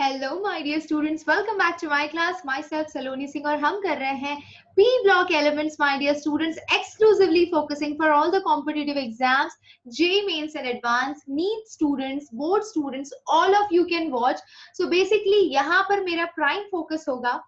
Hello my dear students, welcome back to my class. Myself Saloni Singh और हम कर रहे हैं P block elements my dear students, exclusively focusing for all the competitive exams, JEE mains and advance, NEET students, board students, all of you can watch. So basically यहाँ पर मेरा prime focus होगा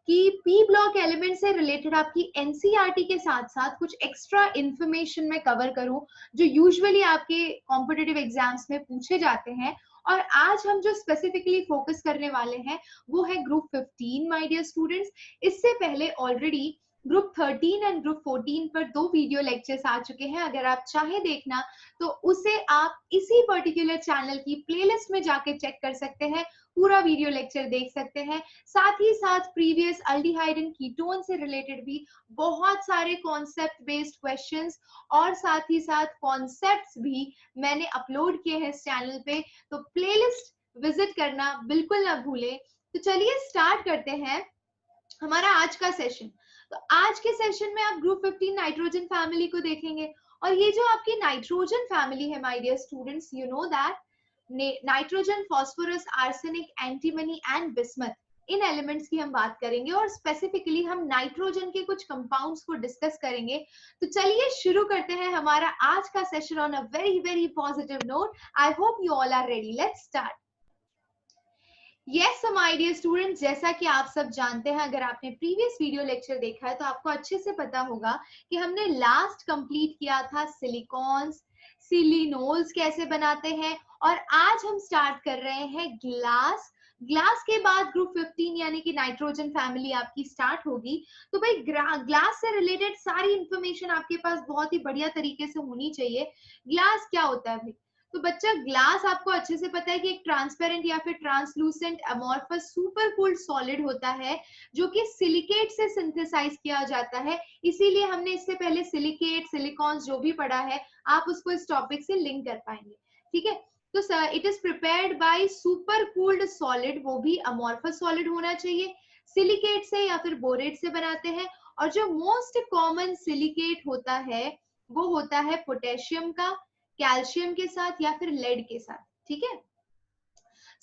कि पी ब्लॉक एलिमेंट से related आपकी NCERT के साथ साथ कुछ एक्स्ट्रा इंफॉर्मेशन मैं कवर करूं जो यूजुअली आपके कॉम्पिटिटिव एग्जाम्स में पूछे जाते हैं। और आज हम जो स्पेसिफिकली फोकस करने वाले हैं वो है ग्रुप 15 माय डियर स्टूडेंट्स। इससे पहले ऑलरेडी ग्रुप 13 एंड ग्रुप 14 पर 2 वीडियो लेक्चर्स आ चुके हैं। अगर आप चाहे देखना तो उसे आप इसी पर्टिकुलर चैनल की प्लेलिस्ट में जाके चेक कर सकते हैं, पूरा वीडियो लेक्चर देख सकते हैं। साथ ही साथ प्रीवियस अल्डिहाइड एंड कीटोन से रिलेटेड भी बहुत सारे कॉन्सेप्ट बेस्ड क्वेश्चंस और साथ ही साथ कॉन्सेप्ट्स भी मैंने अपलोड किए हैं इस चैनल पे, तो प्लेलिस्ट विजिट करना बिल्कुल ना भूलें। तो चलिए स्टार्ट करते हैं हमारा आज का सेशन। तो आज के सेशन में आप ग्रुप 15 नाइट्रोजन फैमिली को देखेंगे। और ये जो आपकी नाइट्रोजन फैमिली है my dear students, you know that nitrogen, phosphorus, arsenic, antimony and bismuth, इन एलिमेंट्स की हम बात करेंगे और स्पेसिफिकली हम नाइट्रोजन के कुछ कंपाउंड्स को डिस्कस करेंगे। तो चलिए शुरू करते हैं हमारा आज का session on a very very positive note. I hope you all are ready. Let's start. Yes my dear students, जैसा कि आप सब जानते हैं, अगर आपने प्रीवियस वीडियो लेक्चर देखा है तो आपको अच्छे से पता होगा कि हमने लास्ट कंप्लीट किया था सिलिकॉन्स, सिलिनोल्स कैसे बनाते हैं। और आज हम स्टार्ट कर रहे हैं ग्लास। ग्लास के बाद ग्रुप 15 यानी कि नाइट्रोजन फैमिली आपकी स्टार्ट होगी। तो भाई ग्लास से रिलेटेड सारी इंफॉर्मेशन आपके पास बहुत ही बढ़िया तरीके से होनी चाहिए। ग्लास क्या होता है भाई? तो बच्चा ग्लास आपको अच्छे से पता है कि एक ट्रांसपेरेंट या फिर translucent amorphous super cooled solid होता है जो कि सिलिकेट से सिंथेसाइज किया जाता है। इसीलिए हमने इससे पहले सिलिकेट, सिलिकॉन्स जो भी पढ़ा है आप उसको इस टॉपिक से लिंक कर पाएंगे। ठीक है, तो it is prepared by super cooled solid, वो भी अमॉर्फस सॉलिड होना चाहिए। सिलिकेट से या फिर बोरेट से बनाते हैं। और जो मोस्ट कॉमन सिलिकेट होता है वो होता है पोटेशियम का, कैल्शियम के साथ या फिर लेड के साथ। ठीक है,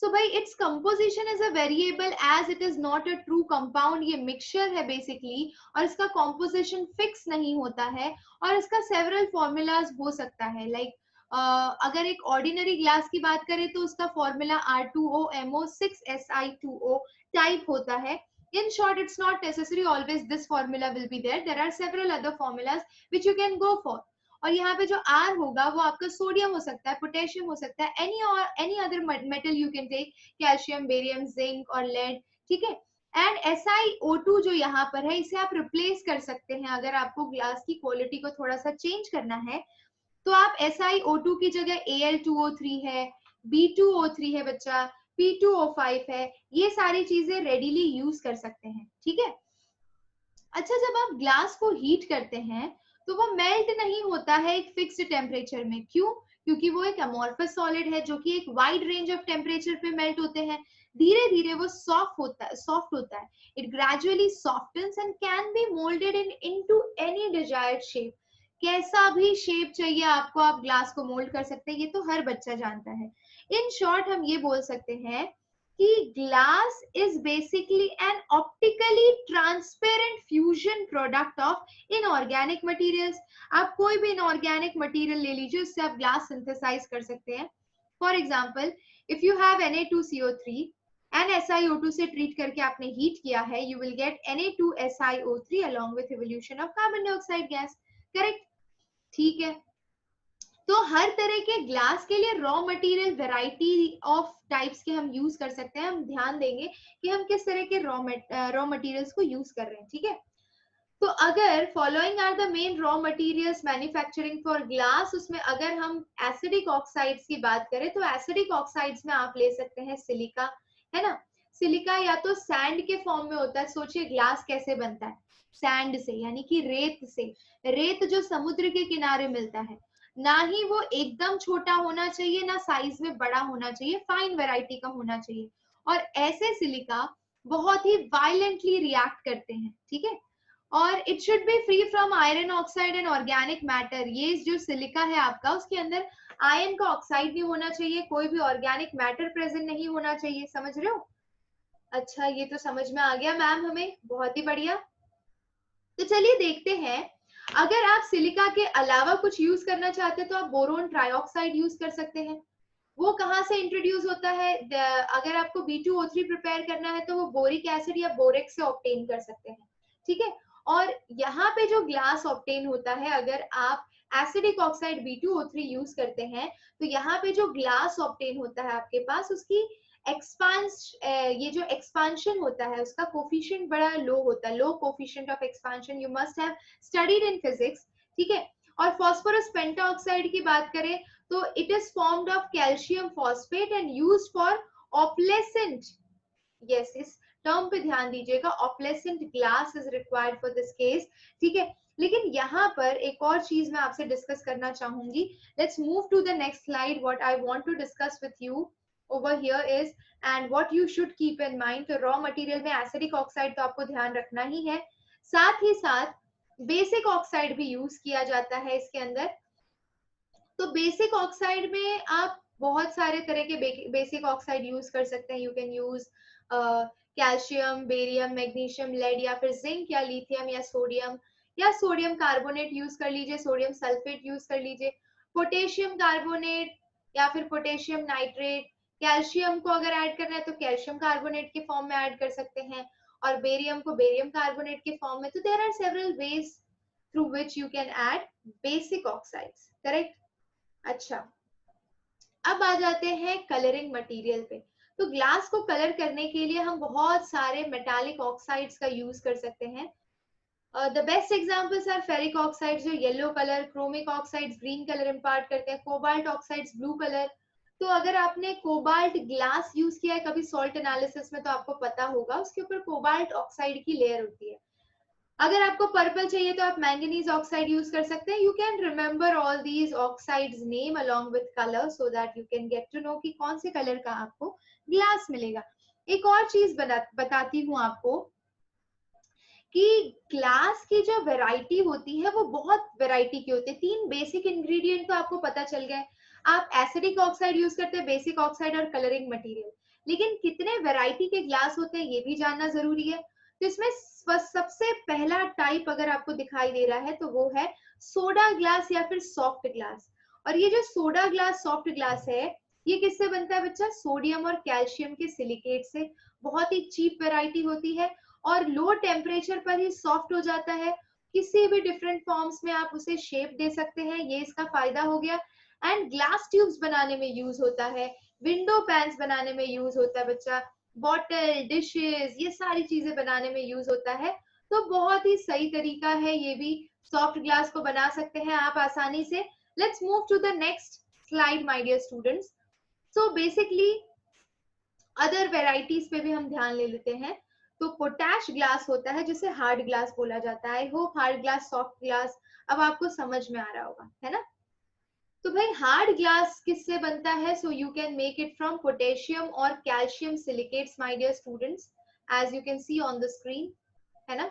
सो भाई its composition is a variable as it is not a true compound. ये मिक्सचर है बेसिकली और इसका कंपोजिशन फिक्स नहीं होता है और इसका सेवरल फॉर्मूलाज हो सकता है। लाइक अगर एक ऑर्डिनरी ग्लास की बात करें तो उसका फॉर्मूला R2OMO6Si2O टाइप होता है। In short, it's not necessary always this formula will be there. There are several other formulas which you can go for. और यहाँ पे जो R होगा वो आपका सोडियम हो सकता है, पोटेशियम हो सकता है, any other metal you can take, calcium, barium, zinc और लेड। ठीक है, एंड SiO2 जो यहाँ पर है इसे आप रिप्लेस कर सकते हैं। अगर आपको ग्लास की क्वालिटी को थोड़ा सा चेंज करना है तो आप SiO2 की जगह Al2O3 है, B2O3 है बच्चा, P2O5 है, ये सारी चीजें रेडीली यूज कर सकते हैं। ठीक है, अच्छा जब आप ग्लास को हीट करते हैं तो वो मेल्ट नहीं होता है एक फिक्स्ड टेम्परेचर में। क्यों? क्योंकि वो एक अमॉर्फस सॉलिड है जो कि एक वाइड रेंज ऑफ टेम्परेचर पे मेल्ट होते हैं। धीरे धीरे वो सॉफ्ट होता है। It gradually softens and can be moulded into any desired shape. कैसा भी शेप चाहिए आपको, आप ग्लास को मोल्ड कर सकते हैं, ये तो हर बच्चा जानता है। इन शॉर्ट हम ये बोल सकते हैं कि glass is basically an optically transparent fusion product of inorganic materials। आप कोई भी inorganic material ले लीजिए, उससे आप glass synthesize कर सकते हैं। For example, if you have Na2CO3 and SiO2 से treat करके आपने heat किया है, you will get Na2SiO3 along with evolution of carbon dioxide gas। Correct? ठीक है, तो हर तरह के ग्लास के लिए raw material variety of types के हम यूज कर सकते हैं। हम ध्यान देंगे कि हम किस तरह के रॉ मटेरियल्स को यूज कर रहे हैं। ठीक है, तो अगर following are the main raw materials manufacturing for glass, उसमें अगर हम एसिडिक ऑक्साइड्स की बात करें तो एसिडिक ऑक्साइड्स में आप ले सकते हैं सिलिका, है ना। सिलिका या तो सैंड के फॉर्म में होता है। सोचिए ग्लास कैसे बनता है, सैंड से, यानी कि रेत से। रेत जो समुद्र के किनारे मिलता है, ना ही वो एकदम छोटा होना चाहिए ना साइज में बड़ा होना चाहिए, फाइन वैरायटी का होना चाहिए। और ऐसे सिलिका बहुत ही वायलेंटली रिएक्ट करते हैं। ठीक है, और it should be free from iron oxide and organic matter. ये जो सिलिका है आपका, उसके अंदर आयरन का ऑक्साइड नहीं होना चाहिए, कोई भी ऑर्गेनिक मैटर प्रेजेंट नहीं होना चाहिए। समझ रहे हो? अच्छा, ये तो समझ में आ गया मैम हमें, बहुत ही बढ़िया। तो चलिए देखते हैं, अगर आप सिलिका के अलावा कुछ यूज करना चाहते हैं तो आप बोरोन ट्राइऑक्साइड यूज कर सकते हैं। वो कहाँ से इंट्रोड्यूस होता है? अगर आपको B2O3 प्रिपेयर करना है तो वो बोरिक एसिड या बोरेक्स से ऑब्टेन कर सकते हैं, ठीक है। और यहाँ पे जो ग्लास ऑब्टेन होता है, अगर आप एसिडिक ऑक्साइड B2O3 यूज करते हैं तो यहाँ पे जो ग्लास ऑब्टेन होता है आपके पास, उसकी ये जो एक्सपांशन होता है उसका कोफिशिएंट बड़ा लो होता है, low coefficient of expansion. You must have studied in physics, ठीक है। और फास्फोरस पेंटाऑक्साइड की बात करें तो it is formed of calcium phosphate and used for opalescent. Yes, इस टर्म पे ध्यान दीजिएगा, opalescent glass is required for this case, ठीक है। लेकिन यहाँ पर एक और चीज मैं आपसे डिस्कस करना चाहूंगी। Let's move to the next slide. What I want to discuss with you over here is, and what you should keep in mind, तो रॉ मटेरियल में एसिडिक ऑक्साइड तो आपको ध्यान रखना ही है, साथ ही साथ बेसिक ऑक्साइड भी यूज किया जाता है इसके अंदर। तो बेसिक ऑक्साइड में आप बहुत सारे तरह के बेसिक ऑक्साइड यूज कर सकते हैं। You can use calcium, barium, magnesium, lead, या फिर जिंक या लिथियम या सोडियम कार्बोनेट यूज कर लीजिए, सोडियम सल्फेट यूज कर लीजिए, पोटेशियम कार्बोनेट या फिर पोटेशियम नाइट्रेट। कैल्शियम को अगर ऐड करना है तो कैल्शियम कार्बोनेट के फॉर्म में ऐड कर सकते हैं, और बेरियम को बेरियम कार्बोनेट के फॉर्म में। तो there are several ways through which you can add basic oxides, correct. अच्छा, अब आ जाते हैं कलरिंग मटेरियल पे। तो ग्लास को कलर करने के लिए हम बहुत सारे मेटालिक ऑक्साइड्स का यूज कर सकते हैं। The best examples are ferric oxides जो yellow colour, chromic oxides green colour impart करते हैं, कोबाल्ट ऑक्साइड्स ब्लू कलर। तो अगर आपने कोबाल्ट ग्लास यूज किया है कभी सॉल्ट एनालिसिस में तो आपको पता होगा, उसके ऊपर कोबाल्ट ऑक्साइड की लेयर होती है। अगर आपको पर्पल चाहिए तो आप मैंगनीज ऑक्साइड यूज कर सकते हैं। You can remember all these oxides name along with colour so that you can get to know कि कौन से कलर का आपको ग्लास मिलेगा। एक और चीज बताती हूँ आपको कि ग्लास की जो वैरायटी होती है वो बहुत वैरायटी की होती है। 3 बेसिक इंग्रेडिएंट तो आपको पता चल गए। आप एसिडिक ऑक्साइड यूज करते हैं, बेसिक ऑक्साइड और कलरिंग मटेरियल, लेकिन कितने वैरायटी के ग्लास होते हैं ये भी जानना जरूरी है। तो इसमें सबसे पहला टाइप अगर आपको दिखाई दे रहा है तो वो है सोडा ग्लास या फिर सॉफ्ट ग्लास। और ये जो सोडा ग्लास, सॉफ्ट ग्लास है, ये किससे बनता है बच्चा? सोडियम और कैल्शियम के सिलिकेट से। बहुत ही चीप वैरायटी होती है और लो टेम्परेचर पर ही सॉफ्ट हो जाता है। किसी भी डिफरेंट फॉर्म्स में आप उसे शेप दे सकते हैं, ये इसका फायदा हो गया। एंड ग्लास ट्यूब्स बनाने में यूज होता है, विंडो पैन्स बनाने में यूज होता है बच्चा, बॉटल, डिशेस, ये सारी चीजें बनाने में यूज होता है। तो बहुत ही सही तरीका है ये भी, सॉफ्ट ग्लास को बना सकते हैं आप आसानी से। Let's move to the next slide my dear students. So basically other varieties पे भी हम ध्यान ले लेते हैं। तो पोटैश ग्लास होता है जिसे हार्ड ग्लास बोला जाता है। I hope hard glass, soft glass अब आपको समझ में आ रहा होगा, है ना। तो भाई हार्ड ग्लास किससे बनता है? So you can make it from potassium और calcium silicates my dear students, as you can see on the screen, है ना।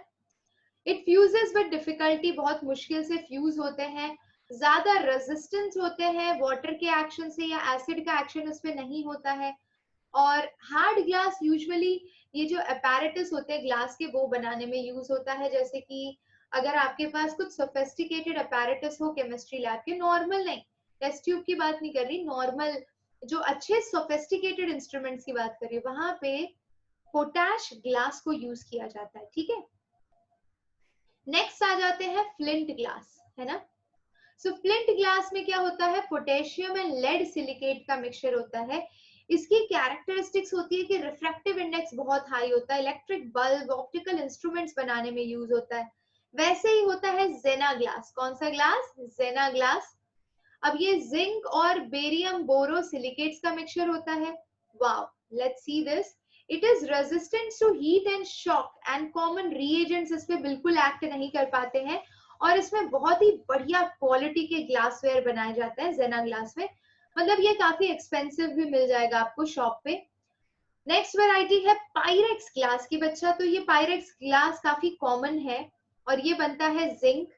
इट फ्यूजेस विद डिफिकल्टी, बहुत मुश्किल से फ्यूज होते हैं, ज्यादा रेजिस्टेंस होते हैं वाटर के एक्शन से, या एसिड का एक्शन उसमें नहीं होता है। और हार्ड ग्लास यूजुअली ये जो अपैरेटस होते हैं ग्लास के वो बनाने में यूज होता है। जैसे कि अगर आपके पास कुछ सोफिस्टिकेटेड अपैरेटस हो केमिस्ट्री लैब के, नॉर्मल नहीं, टेस्ट ट्यूब की बात नहीं कर रही, नॉर्मल जो अच्छे सोफिस्टिकेटेड इंस्ट्रूमेंट्स की बात कर रही हूँ, वहां पे पोटैश ग्लास को यूज किया जाता है, ठीक है। नेक्स्ट आ जाते हैं फ्लिंट ग्लास, है ना। सो फ्लिंट ग्लास में क्या होता है? पोटेशियम एंड लेड सिलिकेट का मिक्सचर होता है। इसकी कैरेक्टरिस्टिक्स होती है कि रिफ्रैक्टिव इंडेक्स बहुत हाई होता है, इलेक्ट्रिक बल्ब, ऑप्टिकल इंस्ट्रूमेंट्स बनाने में यूज होता है। वैसे ही होता है जेना ग्लास। कौन सा ग्लास? जेना ग्लास। अब ये जिंक और बेरियम बोरो सिलिकेट्स का मिक्सचर होता है। Wow, let's see this. It is resistant to heat and shock, and common reagents इस पे बिल्कुल एक्ट नहीं कर पाते हैं, और इसमें बहुत ही बढ़िया क्वालिटी के ग्लासवेयर बनाए जाते हैं जेना ग्लास में। मतलब ये काफी एक्सपेंसिव भी मिल जाएगा आपको शॉप पे। नेक्स्ट वैरायटी है पायरेक्स ग्लास की बच्चा। तो ये पायरेक्स ग्लास काफी कॉमन है, और ये बनता है जिंक,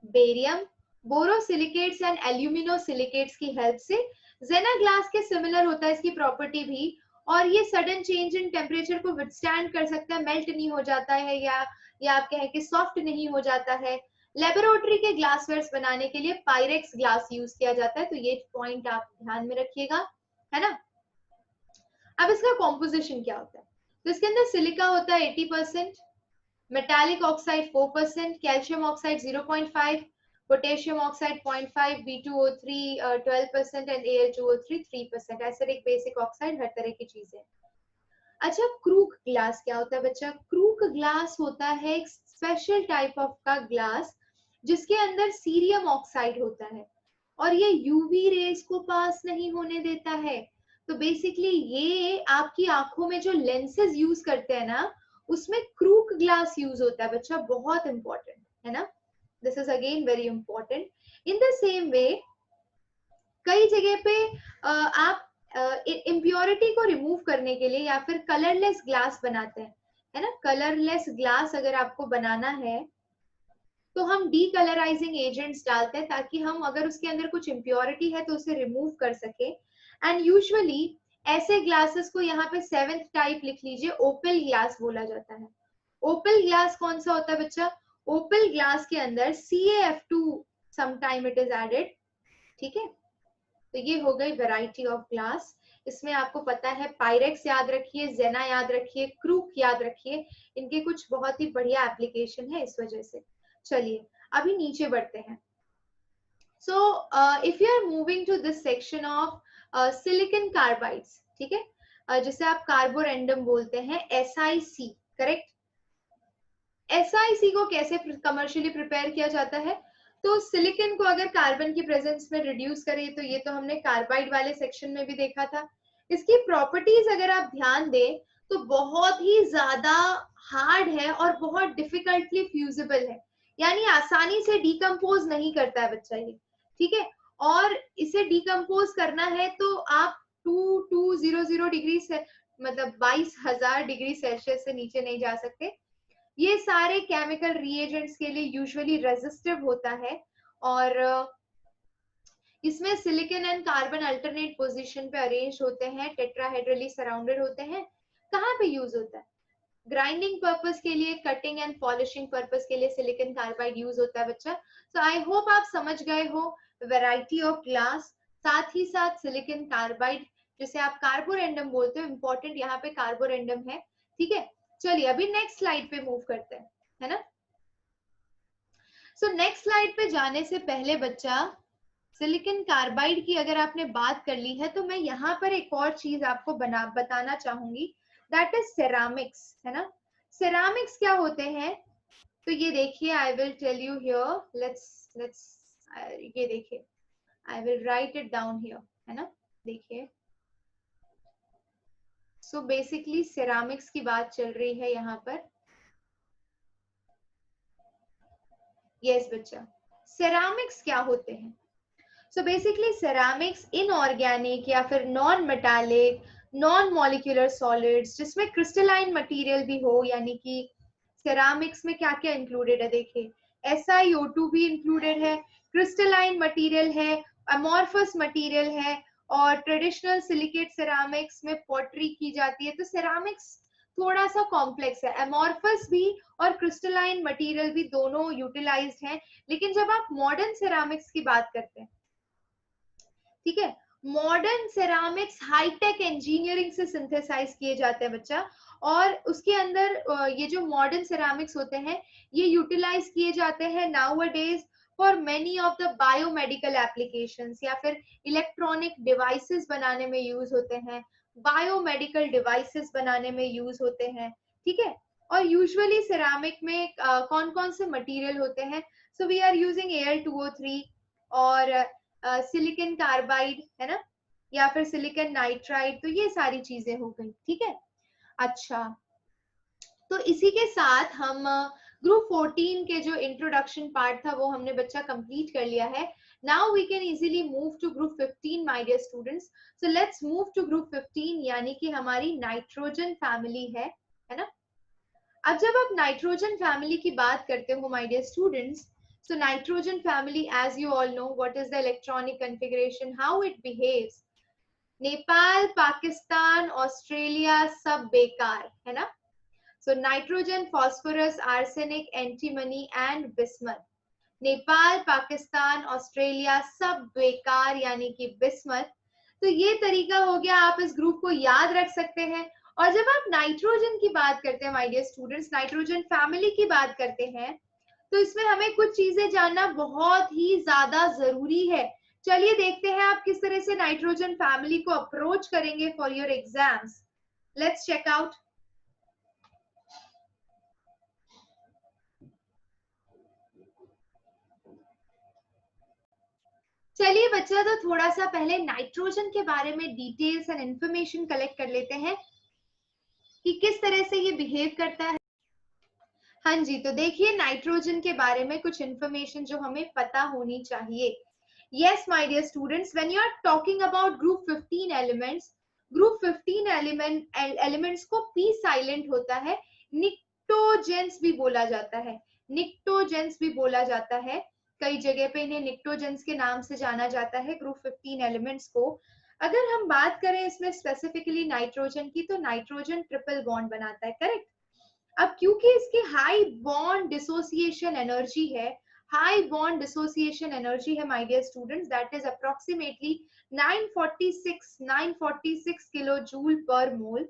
बेरियम, बोरोसिलिकेट्स एंड एल्यूमिनोसिलिकेट्स की हेल्प से। जेना ग्लास के सिमिलर होता है इसकी प्रॉपर्टी भी, और ये सडन चेंज इन टेम्परेचर को विथस्टैंड कर सकता है, मेल्ट नहीं हो जाता है, या आप कहें कि सॉफ्ट नहीं हो जाता है। लेबोरेटरी के ग्लासवेयर्स बनाने के लिए पायरेक्स ग्लास यूज किया जाता है, तो ये पॉइंट आप ध्यान में रखिएगा, है ना। अब इसका कॉम्पोजिशन क्या होता है, तो इसके अंदर सिलिका होता है 80%, metallic oxide 4%, calcium oxide 0.5, potassium oxide 0.5, B2O3 12% and Al2O3 3%। Acidic basic oxide, हर तरह की चीजें। अच्छा, क्रूक ग्लास क्या होता है बच्चा? क्रूक ग्लास होता है एक स्पेशल टाइप ऑफ का ग्लास जिसके अंदर सीरियम ऑक्साइड होता है और ये यूवी रेज को पास नहीं होने देता है। तो बेसिकली ये आपकी आंखों में जो लेंसेज यूज करते हैं ना, उसमें क्रूक ग्लास यूज होता है बच्चा, बहुत इंपॉर्टेंट है ना। This is again very important. In the same way कई जगह पे आप इम्प्योरिटी को रिमूव करने के लिए या फिर कलरलेस ग्लास बनाते हैं, है ना। कलरलेस ग्लास अगर आपको बनाना है तो हम डीकलराइजिंग एजेंट्स डालते हैं ताकि हम अगर उसके अंदर कुछ इम्प्योरिटी है तो उसे रिमूव कर सके। एंड यूजुअली ऐसे ग्लासेस को यहाँ पे 7th टाइप लिख लीजिए, ओपल ग्लास बोला जाता है। ओपल ग्लास कौन सा होता है बच्चा? ओपल ग्लास के अंदर CaF2 sometime it is added, ठीक है। तो ये हो गई वेराइटी ऑफ ग्लास। इसमें आपको पता है पायरेक्स याद रखिए, जेना याद रखिए, क्रूक याद रखिए, इनके कुछ बहुत ही बढ़िया एप्लीकेशन है इस वजह से। चलिए अभी नीचे बढ़ते हैं। So if you are moving to this section of silicon carbides, ठीक है, जिसे आप कार्बोरेंडम बोलते हैं, SiC, करेक्ट। SiC को कैसे कमर्शियली प्रिपेयर किया जाता है? तो सिलिकॉन को अगर कार्बन की प्रेजेंस में रिड्यूस करें, तो ये तो हमने कार्बाइड वाले सेक्शन में भी देखा था। इसकी प्रॉपर्टीज अगर आप ध्यान दें तो बहुत ही ज्यादा हार्ड है और बहुत डिफिकल्टली फ्यूजिबल है, यानी आसानी से डिकम्पोज नहीं करता है बच्चा ये, ठीक है। और इसे डिकम्पोज करना है तो आप 2200 डिग्री से, मतलब 22,000 डिग्री सेल्सियस से नीचे नहीं जा सकते। ये सारे केमिकल रिएजेंट्स के लिए यूजुअली रेजिस्टिव होता है और इसमें silicon and carbon alternate position पे अरेंज होते हैं, टेट्राहेड्रली सराउंडेड होते हैं। कहाँ पे यूज होता है? ग्राइंडिंग पर्पस के लिए, कटिंग एंड पॉलिशिंग पर्पस के लिए सिलिकॉन कार्बाइड यूज होता है बच्चा। सो आई होप आप समझ गए हो वैरायटी ऑफ ग्लास, साथ ही साथ सिलिकॉन कार्बाइड जिसे आप कार्बोरेंडम बोलते हो, इंपॉर्टेंट यहाँ पे कार्बोरेंडम है, ठीक है। चलिए अभी नेक्स्ट स्लाइड पे मूव करते हैं, है ना। सो नेक्स्ट स्लाइड पे जाने से पहले बच्चा, सिलिकॉन कार्बाइड की अगर आपने बात कर ली है तो मैं यहाँ पर एक और चीज आपको बताना चाहूंगी, दैट इज सेरामिक्स, है ना। सेरामिक्स क्या होते हैं? तो ये देखिए, I will tell you here, let's ये देखिए, I will write it down here, है ना। देखिए, सो बेसिकली सेरामिक्स की बात चल रही है यहाँ पर। यस बच्चा, सेरामिक्स क्या होते हैं? सो बेसिकली सेरामिक्स इनऑर्गेनिक या फिर non metallic, non molecular solids जिसमें क्रिस्टलाइन मटेरियल भी हो, यानी कि सेरामिक्स में क्या क्या इंक्लूडेड है देखिए, SiO2 भी इंक्लूडेड है, क्रिस्टलाइन मटेरियल है, अमॉर्फस मटेरियल है, और ट्रेडिशनल सिलिकेट सेरामिक्स में पॉटरी की जाती है। तो सेरामिक्स थोड़ा सा कॉम्प्लेक्स है, अमॉर्फस भी और क्रिस्टलाइन मटेरियल भी दोनों यूटिलाइज्ड हैं। लेकिन जब आप मॉडर्न सेरामिक्स की बात करते हैं, ठीक है, मॉडर्न सेरामिक्स हाईटेक इंजीनियरिंग से सिंथेसाइज किए जाते हैं बच्चा, और उसके अंदर ये जो मॉडर्न सेरामिक्स होते हैं ये यूटिलाइज किए जाते हैं nowadays for many of the biomedical applications, या फिर इलेक्ट्रॉनिक डिवाइसेस बनाने में यूज होते हैं, बायोमेडिकल डिवाइसेस बनाने में यूज होते हैं, ठीक है। और यूजुअली सेरामिक में कौन कौन से मटेरियल होते हैं? So we are using Al2O3 और सिलिकॉन कार्बाइड, है ना, या फिर सिलिकॉन नाइट्राइड। तो ये सारी चीजें हो गई, ठीक है। अच्छा, तो इसी के साथ हम ग्रुप 14 के जो इंट्रोडक्शन पार्ट था वो हमने बच्चा कंप्लीट कर लिया है। Now we can easily move to group 15 my dear students. So let's move to group 15, यानी कि हमारी नाइट्रोजन फैमिली है ना। अब जब आप नाइट्रोजन फैमिली की बात करते हो my dear students, so nitrogen family, as you all know, what is the electronic configuration, how it behaves. Nepal, Pakistan, Australia सब बेकार है ना. So nitrogen, phosphorus, arsenic, antimony and bismuth. Nepal, Pakistan, Australia सब बेकार यानी कि बिस्मथ. तो ये तरीका हो गया, आप इस ग्रुप को याद रख सकते हैं. और जब आप नाइट्रोजन की बात करते हैं my dear students, nitrogen family की बात करते हैं, तो इसमें हमें कुछ चीजें जानना बहुत ही ज्यादा जरूरी है. चलिए देखते हैं आप किस तरह से नाइट्रोजन फैमिली को अप्रोच करेंगे for your exams. Let's check out. चलिए बच्चा, तो थोड़ा सा पहले नाइट्रोजन के बारे में डिटेल्स एंड इंफॉर्मेशन कलेक्ट कर लेते हैं कि किस तरह से ये बिहेव करता है. हाँ जी, तो देखिए नाइट्रोजन के बारे में कुछ इंफॉर्मेशन जो हमें पता होनी चाहिए. Yes my dear students, when you are talking about group 15 elements, group 15 elements को पी साइलेंट होता है. निक्टोजेंस भी बोला जाता है, निक्टोजेंस भी बोला जाता है. कई जगह पे इन्हें निक्टोजेंस के नाम से जाना जाता है ग्रुप 15 एलिमेंट्स को. अगर हम बात करें इसमें स्पेसिफिकली नाइट्रोजन की, तो नाइट्रोजन ट्रिपल बॉन्ड बनाता है, करेक्ट. अब क्योंकि इसकी हाई बॉन्ड डिसोसिएशन एनर्जी है, हाई बॉन्ड डिसोसिएशन एनर्जी है my dear students, that is approximately 946 kilo joule per mole.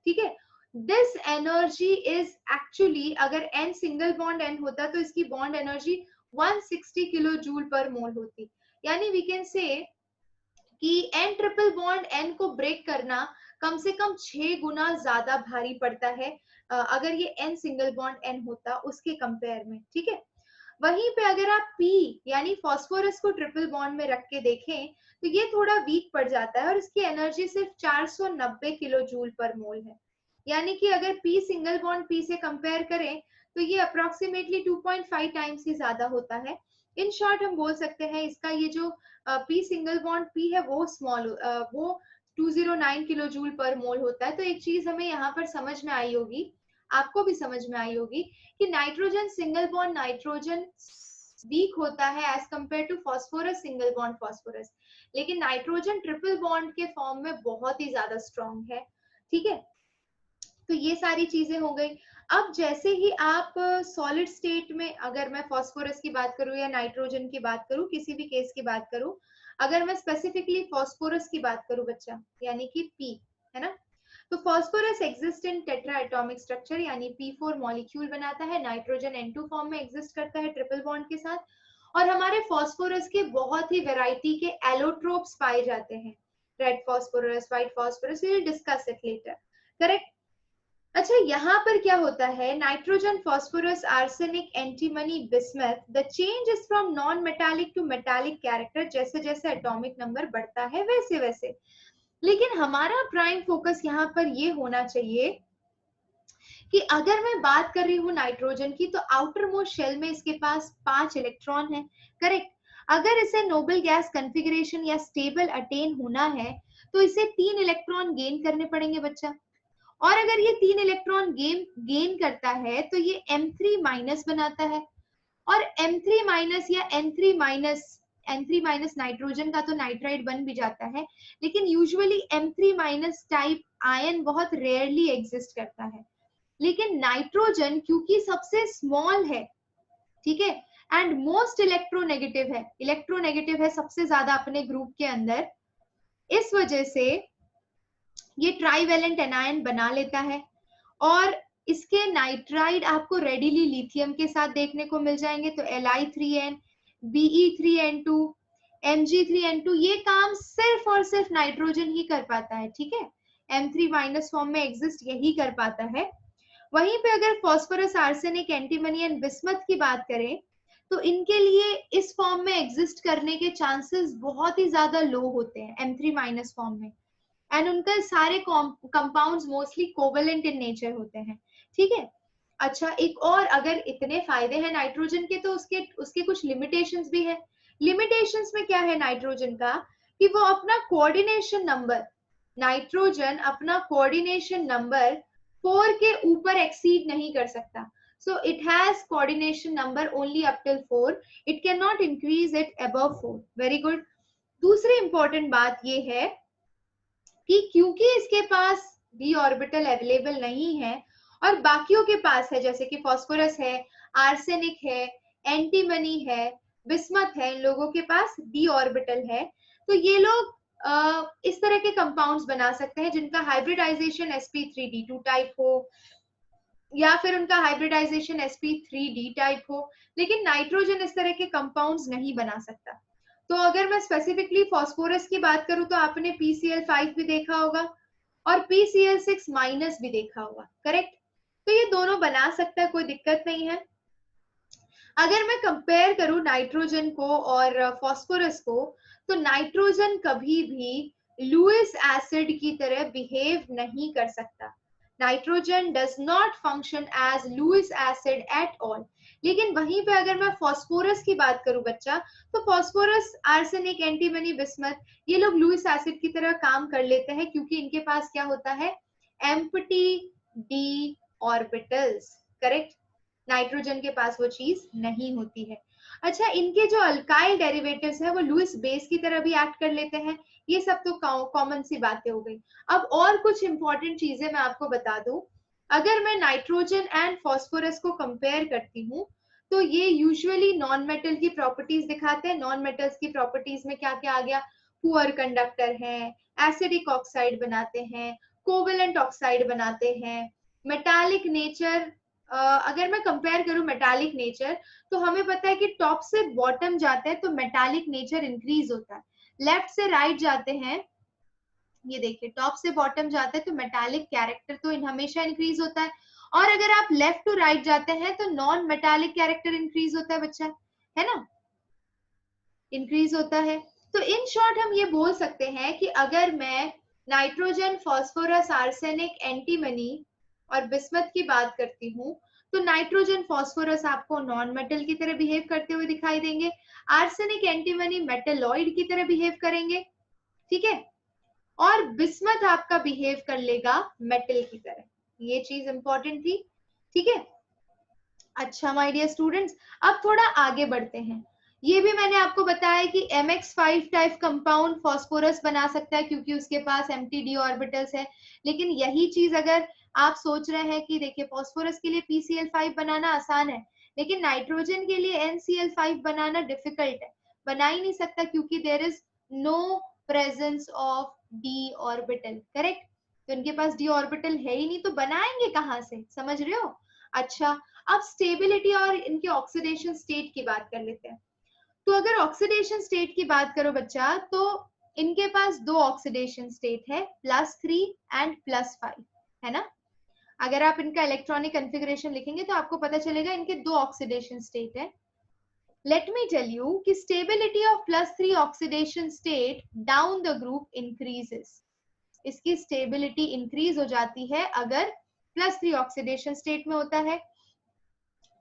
ठीक है. दिस एनर्जी इज एक्चुअली, अगर एन सिंगल बॉन्ड एन होता तो इसकी bond energy 160 kilo joule per मोल होती. यानी वी कैन से कि एन ट्रिपल बॉन्ड एन को ब्रेक करना कम से कम 6 गुना ज्यादा भारी पड़ता है अगर ये एन सिंगल बॉन्ड एन होता उसके कंपेयर में. ठीक है. वहीं पे अगर आप P यानी फास्फोरस को ट्रिपल बॉन्ड में रख के देखें तो ये थोड़ा वीक पड़ जाता है और इसकी एनर्जी सिर्फ 490 किलो जूल पर मोल है. यानी कि अगर P सिंगल बॉन्ड P से कंपेयर करें तो ये अप्रोक्सीमेटली 2.5 टाइम्स ही ज्यादा होता है. इन शॉर्ट हम बोल सकते हैं इसका ये जो P सिंगल बॉन्ड P है वो स्मॉल, वो 209 किलो जूल पर मोल होता है. तो एक चीज हमें यहाँ पर समझ में आई होगी, आपको भी समझ में आई होगी कि nitrogen single bond nitrogen weak होता है as compared to phosphorus single bond phosphorus, लेकिन नाइट्रोजन ट्रिपल बॉन्ड के फॉर्म में बहुत ही ज्यादा स्ट्रॉन्ग है. ठीक है. तो ये सारी चीजें हो गई. अब जैसे ही आप सॉलिड स्टेट में, अगर मैं फास्फोरस की बात करूं या नाइट्रोजन की बात करूं, किसी भी केस की बात करूं, अगर मैं स्पेसिफिकली फास्फोरस की बात करूं बच्चा, यानी कि P है ना, तो phosphorus exist in tetra atomic structure यानी P4 मॉलिक्यूल बनाता है. नाइट्रोजन N2 फॉर्म में एग्जिस्ट करता है ट्रिपल बॉन्ड के साथ. और हमारे फास्फोरस के बहुत ही वैरायटी के एलोट्रोप्स पाए जाते हैं, red phosphorus, white phosphorus, we will discuss it later. Correct. अच्छा, यहाँ पर क्या होता है, nitrogen, phosphorus, arsenic, antimony, bismuth, the change is from non metallic to metallic character. जैसे जैसे एटॉमिक नंबर बढ़ता है वैसे वैसे. लेकिन हमारा प्राइम फोकस यहाँ पर ये होना चाहिए कि अगर मैं बात कर रही हूँ नाइट्रोजन की, तो आउटर मोस्ट शेल में इसके पास 5 इलेक्ट्रॉन है, करेक्ट. अगर इसे नोबल गैस कॉन्फ़िगरेशन या स्टेबल अटेन होना है तो इसे 3 इलेक्ट्रॉन गेन करने पड़ेंगे बच्चा. और अगर ये 3 इलेक्ट्रॉन गेन करता है तो ये M3 माइनस बनाता है. और M3 माइनस या N3 माइनस नाइट्रोजन का तो नाइट्राइड बन भी जाता है, लेकिन usually M3 minus type ion बहुत रेयरली एग्जिस्ट करता है. लेकिन नाइट्रोजन क्योंकि सबसे स्मॉल है, ठीक है, एंड मोस्ट इलेक्ट्रोनेगेटिव है सबसे ज्यादा अपने ग्रुप के अंदर, इस वजह से ये ट्राईवेलेंट एनायन बना लेता है. और इसके नाइट्राइड आपको रेडिली लिथियम के साथ देखने को मिल जाएंगे. तो Li3n, Be3n2, Mg3n2, ये काम सिर्फ और सिर्फ नाइट्रोजन ही कर पाता है. ठीक है. M3 माइनस फॉर्म में एग्जिस्ट यही कर पाता है. वहीं पे अगर phosphorus, arsenic, antimony and bismuth की बात करें तो इनके लिए इस फॉर्म में एग्जिस्ट करने के चांसेस बहुत ही ज्यादा लो होते हैं M3 माइनस फॉर्म में. एंड उनका सारे compounds mostly covalent in nature होते हैं. ठीक है. अच्छा, एक और, अगर इतने फायदे हैं नाइट्रोजन के तो उसके कुछ लिमिटेशंस भी है. लिमिटेशंस में क्या है नाइट्रोजन का, कि वो अपना कोऑर्डिनेशन नंबर, नाइट्रोजन अपना कोऑर्डिनेशन नंबर 4 के ऊपर एक्सीड नहीं कर सकता. So it has coordination number only up till 4. It cannot increase it above 4. Very good. दूसरी इंपॉर्टेंट बात ये है कि क्योंकि इसके पास d ऑर्बिटल अवेलेबल नहीं है और बाकियों के पास है, जैसे कि फास्फोरस है, आर्सेनिक है, एंटीमनी है, बिस्मथ है, इन लोगों के पास d ऑर्बिटल है, तो ये लोग इस तरह के कंपाउंड्स बना सकते हैं जिनका हाइब्रिडाइजेशन sp3d2 टाइप हो या फिर उनका हाइब्रिडाइजेशन sp3d टाइप हो, लेकिन नाइट्रोजन इस तरह के कंपाउंड्स नहीं बना सकता. तो अगर मैं स्पेसिफिकली फास्फोरस की बात करूं तो आपने PCl5 भी देखा होगा और PCl6 माइनस भी देखा होगा, करेक्ट. तो ये दोनों बना सकता है, कोई दिक्कत नहीं है. अगर मैं कंपेयर करूं नाइट्रोजन को और फास्फोरस को, तो नाइट्रोजन कभी भी लुईस एसिड की तरह बिहेव नहीं कर सकता. Nitrogen does not function as Lewis acid at all. लेकिन वहीं पे अगर मैं फास्फोरस की बात करूं बच्चा, तो फास्फोरस, आर्सेनिक, एंटीमनी, बिस्मथ, ये लोग लुईस एसिड की तरह काम कर लेते हैं क्योंकि इनके पास क्या होता है, empty D orbitals, correct. Nitrogen के पास वो चीज नहीं होती है. अच्छा, इनके जो अल्काइल डेरिवेटिव्स है वो लुईस बेस की तरह भी एक्ट कर लेते हैं. ये सब तो कॉमन सी बातें हो गई. अब और कुछ इंपॉर्टेंट चीजें मैं आपको बता दूं. अगर मैं नाइट्रोजन एंड फास्फोरस को कंपेयर करती हूँ तो ये यूजुअली नॉन मेटल की प्रॉपर्टीज दिखाते हैं. नॉन मेटल्स की प्रॉपर्टीज में क्या क्या आ गया, पुअर कंडक्टर है, एसिडिक ऑक्साइड बनाते हैं, कोवेलेंट ऑक्साइड बनाते हैं, मेटालिक नेचर. अगर मैं कंपेयर करूं मेटालिक नेचर, तो हमें पता है कि टॉप से बॉटम जाते हैं तो मेटालिक नेचर इंक्रीज होता है. लेफ्ट से राइट जाते हैं, ये देखिए टॉप से बॉटम जाते हैं तो मेटालिक कैरेक्टर तो हमेशा इंक्रीज होता है. और अगर आप लेफ्ट टू राइट जाते हैं तो नॉन मेटालिक कैरेक्टर इंक्रीज होता है बच्चा, है ना, इंक्रीज होता है. तो इन शॉर्ट हम ये बोल सकते हैं कि अगर मैं नाइट्रोजन, फास्फोरस, आर्सेनिक, एंटीमनी और बिस्मथ की बात करती हूँ, तो नाइट्रोजन, फास्फोरस आपको नॉन मेटल की तरह बिहेव करते हुए दिखाई देंगे, आर्सेनिक, एंटीमनी मेटलॉइड की तरह बिहेव करेंगे, ठीक है, और बिस्मथ आपका बिहेव कर लेगा मेटल की तरह. ये चीज इंपॉर्टेंट थी, ठीक है. अच्छा माय डियर स्टूडेंट्स, अब थोड़ा आगे बढ़ते हैं. ये भी मैंने आपको बताया कि MX5 टाइप कंपाउंड फास्फोरस बना सकता है क्योंकि उसके पास एम्प्टी डी ऑर्बिटल्स है. लेकिन यही चीज अगर आप सोच रहे हैं कि देखिए फास्फोरस के लिए PCl5 बनाना आसान है, लेकिन नाइट्रोजन के लिए NCl5 बनाना डिफिकल्ट है, बना ही नहीं सकता क्योंकि there is no presence of d orbital, correct. तो इनके पास डी ऑर्बिटल है ही नहीं, तो बनाएंगे कहाँ से, समझ रहे हो. अच्छा, अब स्टेबिलिटी और इनके ऑक्सीडेशन स्टेट की बात कर लेते हैं. तो अगर ऑक्सीडेशन स्टेट की बात करो बच्चा, तो इनके पास दो ऑक्सीडेशन स्टेट है, +3 एंड +5, है ना. अगर आप इनका इलेक्ट्रॉनिक कॉन्फ़िगरेशन लिखेंगे तो आपको पता चलेगा इनके दो ऑक्सीडेशन स्टेट है. लेट मी टेल यू कि stability of +3 oxidation state down the group increases. इसकी स्टेबिलिटी इंक्रीज हो जाती है अगर +3 ऑक्सीडेशन स्टेट में होता है,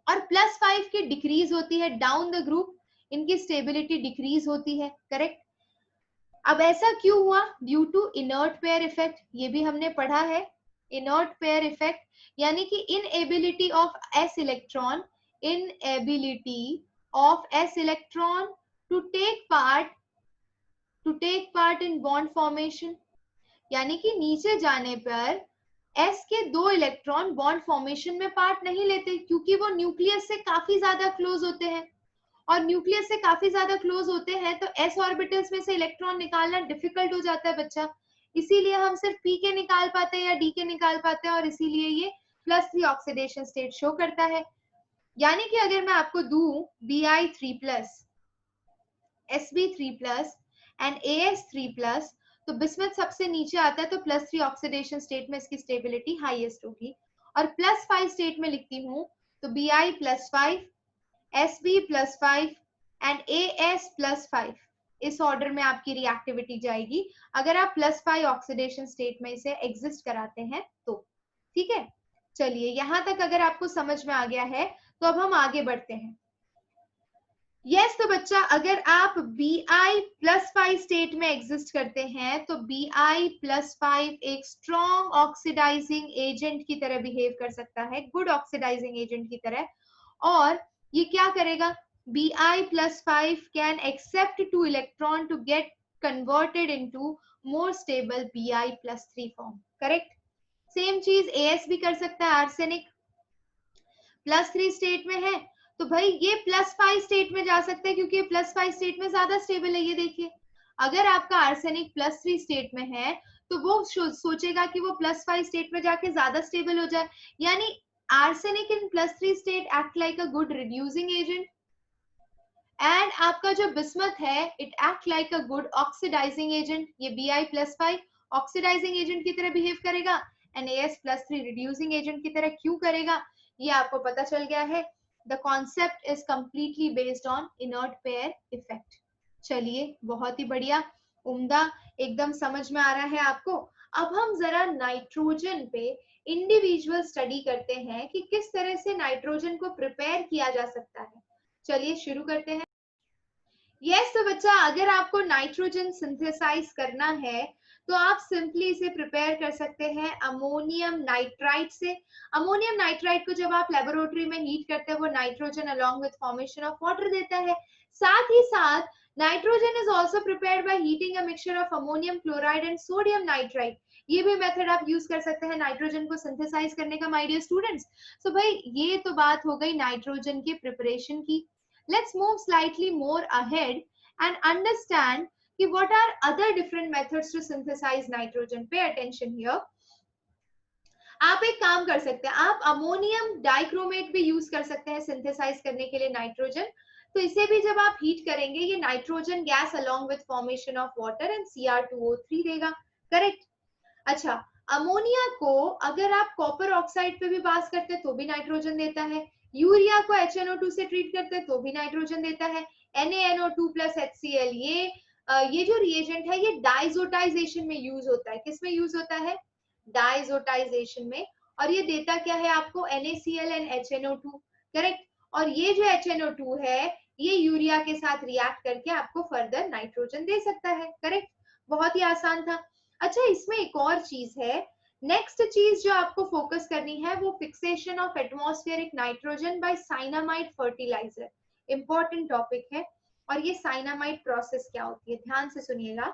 और +5 की डिक्रीज होती है डाउन द ग्रुप, इनकी स्टेबिलिटी डिक्रीज होती है, करेक्ट. अब ऐसा क्यों हुआ, due to inert pair effect. ये भी हमने पढ़ा है, इनर्ट पेयर इफेक्ट, यानी कि inability of s electron, inability of s electron to take part in bond formation. यानी कि नीचे जाने पर s के दो इलेक्ट्रॉन बॉन्ड फॉर्मेशन में पार्ट नहीं लेते क्योंकि वो न्यूक्लियस से काफी ज्यादा क्लोज होते हैं, और न्यूक्लियस से काफी ज्यादा क्लोज होते हैं तो s ऑर्बिटल्स में से इलेक्ट्रॉन निकालना डिफिकल्ट हो जाता है बच्चा. इसीलिए हम सिर्फ p के निकाल पाते हैं या d के निकाल पाते हैं, और इसीलिए ये +3 ऑक्सीडेशन स्टेट शो करता है. यानी कि अगर मैं आपको दूं Bi3+, Sb3+ एंड As3+, तो बिस्मथ सबसे नीचे आता है तो +3 ऑक्सीडेशन स्टेट में इसकी स्टेबिलिटी हाईएस्ट होगी. और +5 स्टेट में लिखती हूँ तो Bi+5, Sb+5 एंड As+5, इस ऑर्डर में आपकी रिएक्टिविटी जाएगी अगर आप +5 ऑक्सीडेशन स्टेट में इसे एग्जिस्ट कराते हैं तो, ठीक है. चलिए, यहां तक अगर आपको समझ में आ गया है तो अब हम आगे बढ़ते हैं. यस तो बच्चा अगर आप Bi+5 स्टेट में एग्जिस्ट करते हैं तो Bi+5 एक स्ट्रॉन्ग ऑक्सीडाइजिंग एजेंट की तरह बिहेव कर सकता है, गुड ऑक्सीडाइजिंग एजेंट की तरह। और ये क्या करेगा, Bi+5 can accept 2 electron to get converted into more stable Bi+3 form. Correct. Same चीज As भी कर सकता है, आर्सेनिक +3 स्टेट में है तो भाई ये +5 स्टेट में जा सकता है क्योंकि ये +5 स्टेट में ज्यादा स्टेबल है। ये देखिए अगर आपका आर्सेनिक +3 स्टेट में है तो वो सोचेगा कि वो +5 स्टेट में जाके ज्यादा स्टेबल हो जाए, यानी arsenic in +3 state act like a good reducing agent and आपका जो बिस्मथ है it act like a good oxidising agent. ये Bi+5 ऑक्सीडाइजिंग एजेंट की तरह बिहेव करेगा एंड As+3 रिड्यूसिंग एजेंट की तरह क्यों करेगा, ये आपको पता चल गया है। The concept is completely based on inert pair effect. चलिए बहुत ही बढ़िया, उम्दा, एकदम समझ में आ रहा है आपको। अब हम जरा नाइट्रोजन पे इंडिविजुअल स्टडी करते हैं कि किस तरह से नाइट्रोजन को प्रिपेयर किया जा सकता है। चलिए शुरू करते हैं। यस तो बच्चा अगर आपको नाइट्रोजन सिंथेसाइज करना है तो आप सिंपली इसे प्रिपेयर कर सकते हैं अमोनियम नाइट्राइट से। अमोनियम नाइट्राइट को जब आप लेबोरेटरी में हीट करते हैं वो nitrogen along with formation of water देता है। साथ ही साथ nitrogen is also prepared by heating a mixture of ammonium chloride and sodium nitrite. ये भी मेथड आप यूज कर सकते हैं नाइट्रोजन को सिंथेसाइज करने का माय डियर स्टूडेंट्स। सो भाई ये तो बात हो गई नाइट्रोजन के प्रिपरेशन की। Let's move slightly more ahead and understand what are other different methods to synthesize nitrogen. Pay attention here. आप एक काम कर सकते हैं, आप अमोनियम डाइक्रोमेट भी यूज कर सकते हैं सिंथेसाइज करने के लिए नाइट्रोजन। तो इसे भी जब आप हीट करेंगे ये nitrogen gas along with formation of water and Cr2O3 देगा। करेक्ट। अच्छा, अमोनिया को अगर आप कॉपर ऑक्साइड पे भी पास करते हैं तो भी नाइट्रोजन देता है। यूरिया को HNO2 से ट्रीट करते हैं तो भी नाइट्रोजन देता है। NaNO2 प्लस HCl ये जो रिएजेंट है ये डाइजोटाइजेशन में यूज होता है। किस में यूज होता है? डाइजोटाइजेशन में। और ये देता क्या है आपको? NaCl and HNO2। करेक्ट। और ये जो HNO2 है ये यूरिया के साथ रिएक्ट करके आपको फर्दर नाइट्रोजन दे सकता है। करेक्ट। बहुत ही आसान था। अच्छा, इसमें एक और चीज है, नेक्स्ट चीज जो आपको फोकस करनी है वो fixation of atmospheric nitrogen by cyanamide fertiliser. Important topic है। और ये साइनामाइड प्रोसेस क्या होती है ध्यान से सुनिएगा।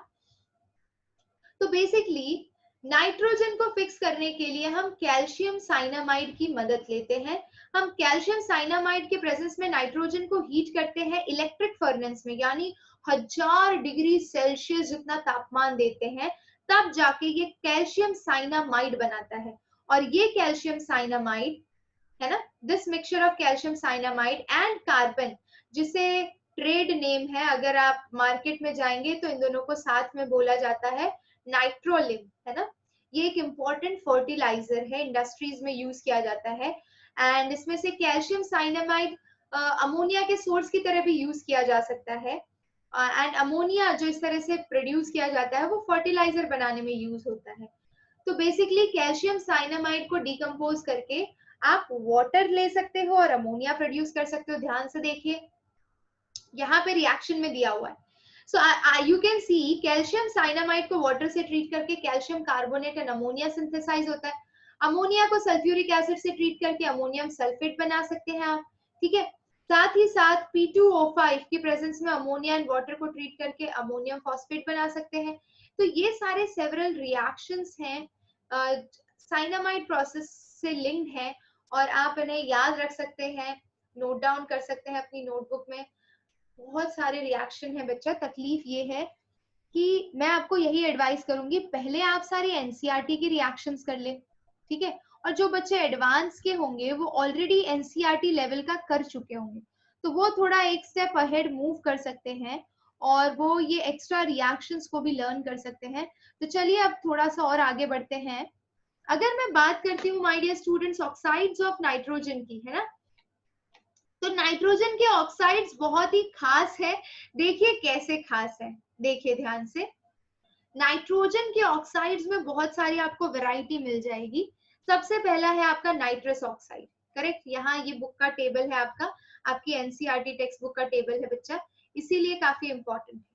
तो बेसिकली नाइट्रोजन को फिक्स करने के लिए हम कैल्शियम साइनामाइड की मदद लेते हैं। हम कैल्शियम साइनामाइड के प्रेजेंस में नाइट्रोजन को हीट करते हैं इलेक्ट्रिक फर्नेस में, यानी 1000 डिग्री सेल्सियस जितना तापमान देते हैं, तब जाके ये कैल्शियम साइनामाइड बनाता है। और ये कैल्शियम साइनामाइड है ना, this mixture of calcium cyanamide and carbon, जिसे ट्रेड नेम है, अगर आप मार्केट में जाएंगे तो इन दोनों को साथ में बोला जाता है नाइट्रोलिम, है ना। ये एक इम्पॉर्टेंट फर्टिलाइजर है, इंडस्ट्रीज में यूज किया जाता है। एंड इसमें से कैल्शियम साइनामाइड अमोनिया के सोर्स की तरह भी यूज किया जा सकता है। एंड अमोनिया जो इस तरह से प्रोड्यूस किया जाता है वो फर्टिलाइजर बनाने में यूज होता है। तो बेसिकली कैल्शियम साइनामाइड को डिकम्पोज करके आप वाटर ले सकते हो और अमोनिया प्रोड्यूस कर सकते हो। ध्यान से देखिए यहाँ पे रिएक्शन में दिया हुआ है। So you can see calcium cyanamide को वाटर से ट्रीट करके calcium carbonate and ammonia synthesise होता है। अमोनिया को सल्फ्यूरिक एसिड से ट्रीट करके अमोनियम सल्फेट बना सकते हैं आप। ठीक है। साथ ही साथ P2O5 की प्रेजेंस में अमोनिया एंड वाटर को ट्रीट करके अमोनियम फॉस्फेट बना सकते हैं। तो ये सारे सेवरल रिएक्शंस हैं, साइनामाइड प्रोसेस से लिंक्ड हैं और आप इन्हें याद रख सकते हैं, नोट डाउन कर सकते हैं अपनी नोटबुक में। बहुत सारे रिएक्शन है बच्चा। तकलीफ ये है कि मैं आपको यही एडवाइस करूंगी, पहले आप सारी एनसीईआरटी की रिएक्शंस कर ले। ठीक है। और जो बच्चे एडवांस के होंगे वो ऑलरेडी एनसीईआरटी लेवल का कर चुके होंगे, तो वो थोड़ा एक स्टेप अहेड मूव कर सकते हैं और वो ये एक्स्ट्रा रिएक्शंस को भी लर्न कर सकते हैं। तो चलिए अब थोड़ा सा और आगे बढ़ते हैं। अगर मैं बात करती हूँ my dear students oxides of nitrogen की, है ना, तो नाइट्रोजन के ऑक्साइड्स बहुत ही खास है। देखिए कैसे खास है, देखिए ध्यान से। नाइट्रोजन के ऑक्साइड्स में बहुत सारी आपको वैरायटी मिल जाएगी। सबसे पहला है आपका नाइट्रस ऑक्साइड। करेक्ट। यहाँ ये बुक का टेबल है आपका, आपकी एनसीईआरटी टेक्स्ट बुक का टेबल है बच्चा, इसीलिए काफी इंपॉर्टेंट है।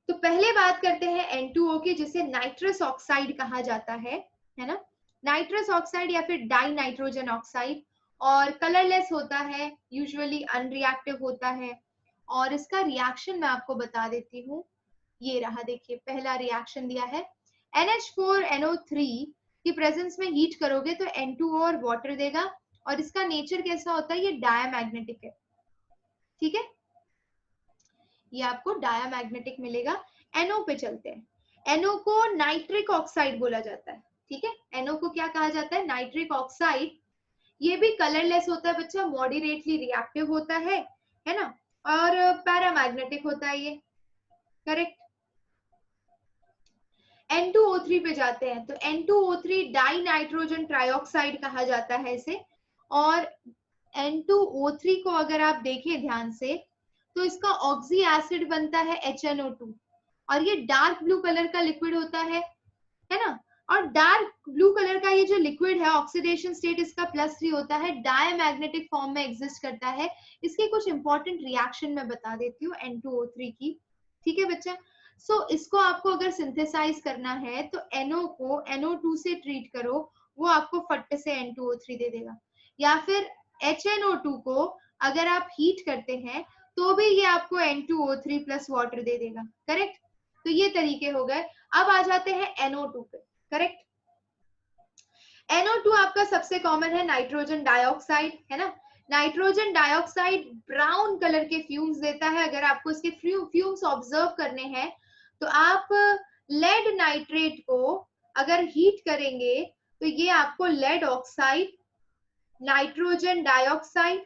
तो पहले बात करते हैं N2O की, जिसे नाइट्रस ऑक्साइड कहा जाता है ना, नाइट्रस ऑक्साइड या फिर डाई नाइट्रोजन ऑक्साइड, और कलरलेस होता है, यूजुअली अनरिएक्टिव होता है। और इसका रिएक्शन मैं आपको बता देती हूँ, ये रहा, देखिए पहला रिएक्शन दिया है, NH4NO3 की प्रेजेंस में हीट करोगे तो N2O और वाटर देगा, और इसका नेचर कैसा होता है, ये डायमैग्नेटिक है, ठीक है, ये आपको डायमैग्नेटिक मिलेगा। NO पे चलते हैं। NO को नाइट्रिक ऑक्साइड बोला जाता है, ठीक है, NO को क्या कहा जाता है, नाइट्रिक ऑक्साइड। ये भी कलरलेस होता है बच्चा, मॉडरेटली रिएक्टिव होता है ना, और पैरामैग्नेटिक होता है ये, करेक्ट। N2O3 पे जाते हैं, तो N2O3 डाई नाइट्रोजन ट्राइऑक्साइड कहा जाता है इसे। और N2O3 को अगर आप देखें ध्यान से, तो इसका ऑक्सी एसिड बनता है HNO2, और ये डार्क ब्लू कलर का लिक्विड होता है ना। और डार्क ब्लू कलर का ये जो लिक्विड है, ऑक्सीडेशन स्टेट इसका +3 होता है, डायमैग्नेटिक फॉर्म में एग्जिस्ट करता है। इसके कुछ इंपॉर्टेंट रिएक्शन मैं बता देती हूँ N2O3 की, ठीक है बच्चा। सो इसको आपको अगर सिंथेसाइज करना है तो NO को NO2 से ट्रीट करो, वो आपको फट से N2O3 दे देगा, या फिर HNO2 को अगर आप हीट करते हैं तो भी ये आपको N2O3 प्लस वाटर दे देगा, करेक्ट। तो ये तरीके हो गए। अब आ जाते हैं NO2 पे, करेक्ट। NO2 आपका सबसे कॉमन है नाइट्रोजन डाइऑक्साइड, है ना। नाइट्रोजन डाइऑक्साइड ब्राउन कलर के फ्यूम्स देता है। अगर आपको इसके फ्यूम्स ऑब्जर्व करने हैं तो आप लेड नाइट्रेट को अगर हीट करेंगे तो ये आपको lead oxide, nitrogen dioxide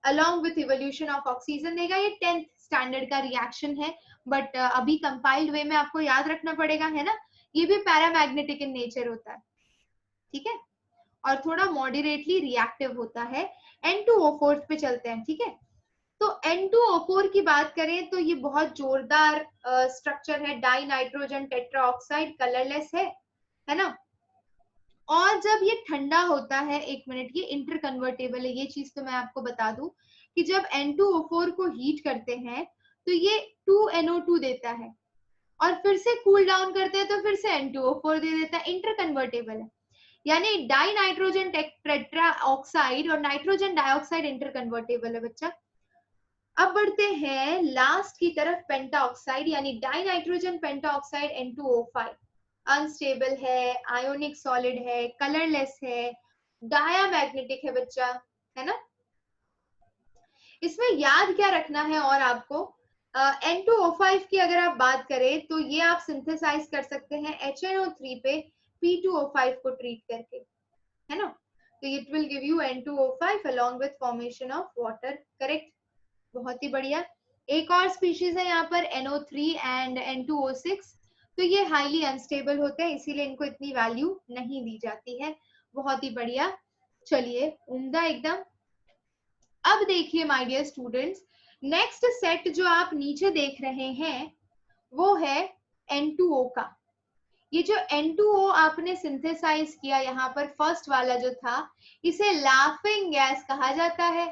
along with evolution of oxygen देगा। ये 10th स्टैंडर्ड का रिएक्शन है, बट अभी कंपाइल्ड वे में आपको याद रखना पड़ेगा, है ना। ये भी पैरामैग्नेटिक इन नेचर होता है, ठीक है, और थोड़ा मॉडरेटली रिएक्टिव होता है। N2O4 पे चलते हैं, ठीक है। तो N2O4 की बात करें तो ये बहुत जोरदार स्ट्रक्चर है, डाई नाइट्रोजन टेट्राऑक्साइड, कलरलेस है ना। और जब ये ठंडा होता है, 1 मिनट, ये इंटर कन्वर्टेबल है, ये चीज तो मैं आपको बता दूं कि जब N2O4 को हीट करते हैं तो ये 2NO2 देता है, और फिर से कूल डाउन करते हैं तो फिर से N2O4 दे देता है, इंटर कन्वर्टेबल है। यानी डाई नाइट्रोजन टेट्रा ऑक्साइड और नाइट्रोजन डाइऑक्साइड इंटर कन्वर्टेबल है बच्चा। अब बढ़ते हैं लास्ट की तरफ, पेंटा ऑक्साइड यानी डाई नाइट्रोजन पेंटा ऑक्साइड N2O5, अनस्टेबल है, आयोनिक सॉलिड है, कलरलेस है, डायामैग्नेटिक है बच्चा, है ना। इसमें याद क्या रखना है और आपको, N2O5 की अगर आप बात करें तो ये आप सिंथेसाइज कर सकते हैं HNO3 पे P2O5 को ट्रीट करके, है ना। तो it will give you N2O5 along with formation of water, correct. बहुत ही बढ़िया। एक और स्पीशीज है यहाँ पर NO3 एंड N2O6, तो ये हाईली अनस्टेबल होते हैं, इसीलिए इनको इतनी वैल्यू नहीं दी जाती है। बहुत ही बढ़िया, चलिए उम्दा एकदम। अब देखिए my dear students, next set जो आप नीचे देख रहे हैं वो है N2O का। ये जो N2O आपने सिंथेसाइज किया यहाँ पर, फर्स्ट वाला जो था, इसे लाफिंग गैस कहा जाता है,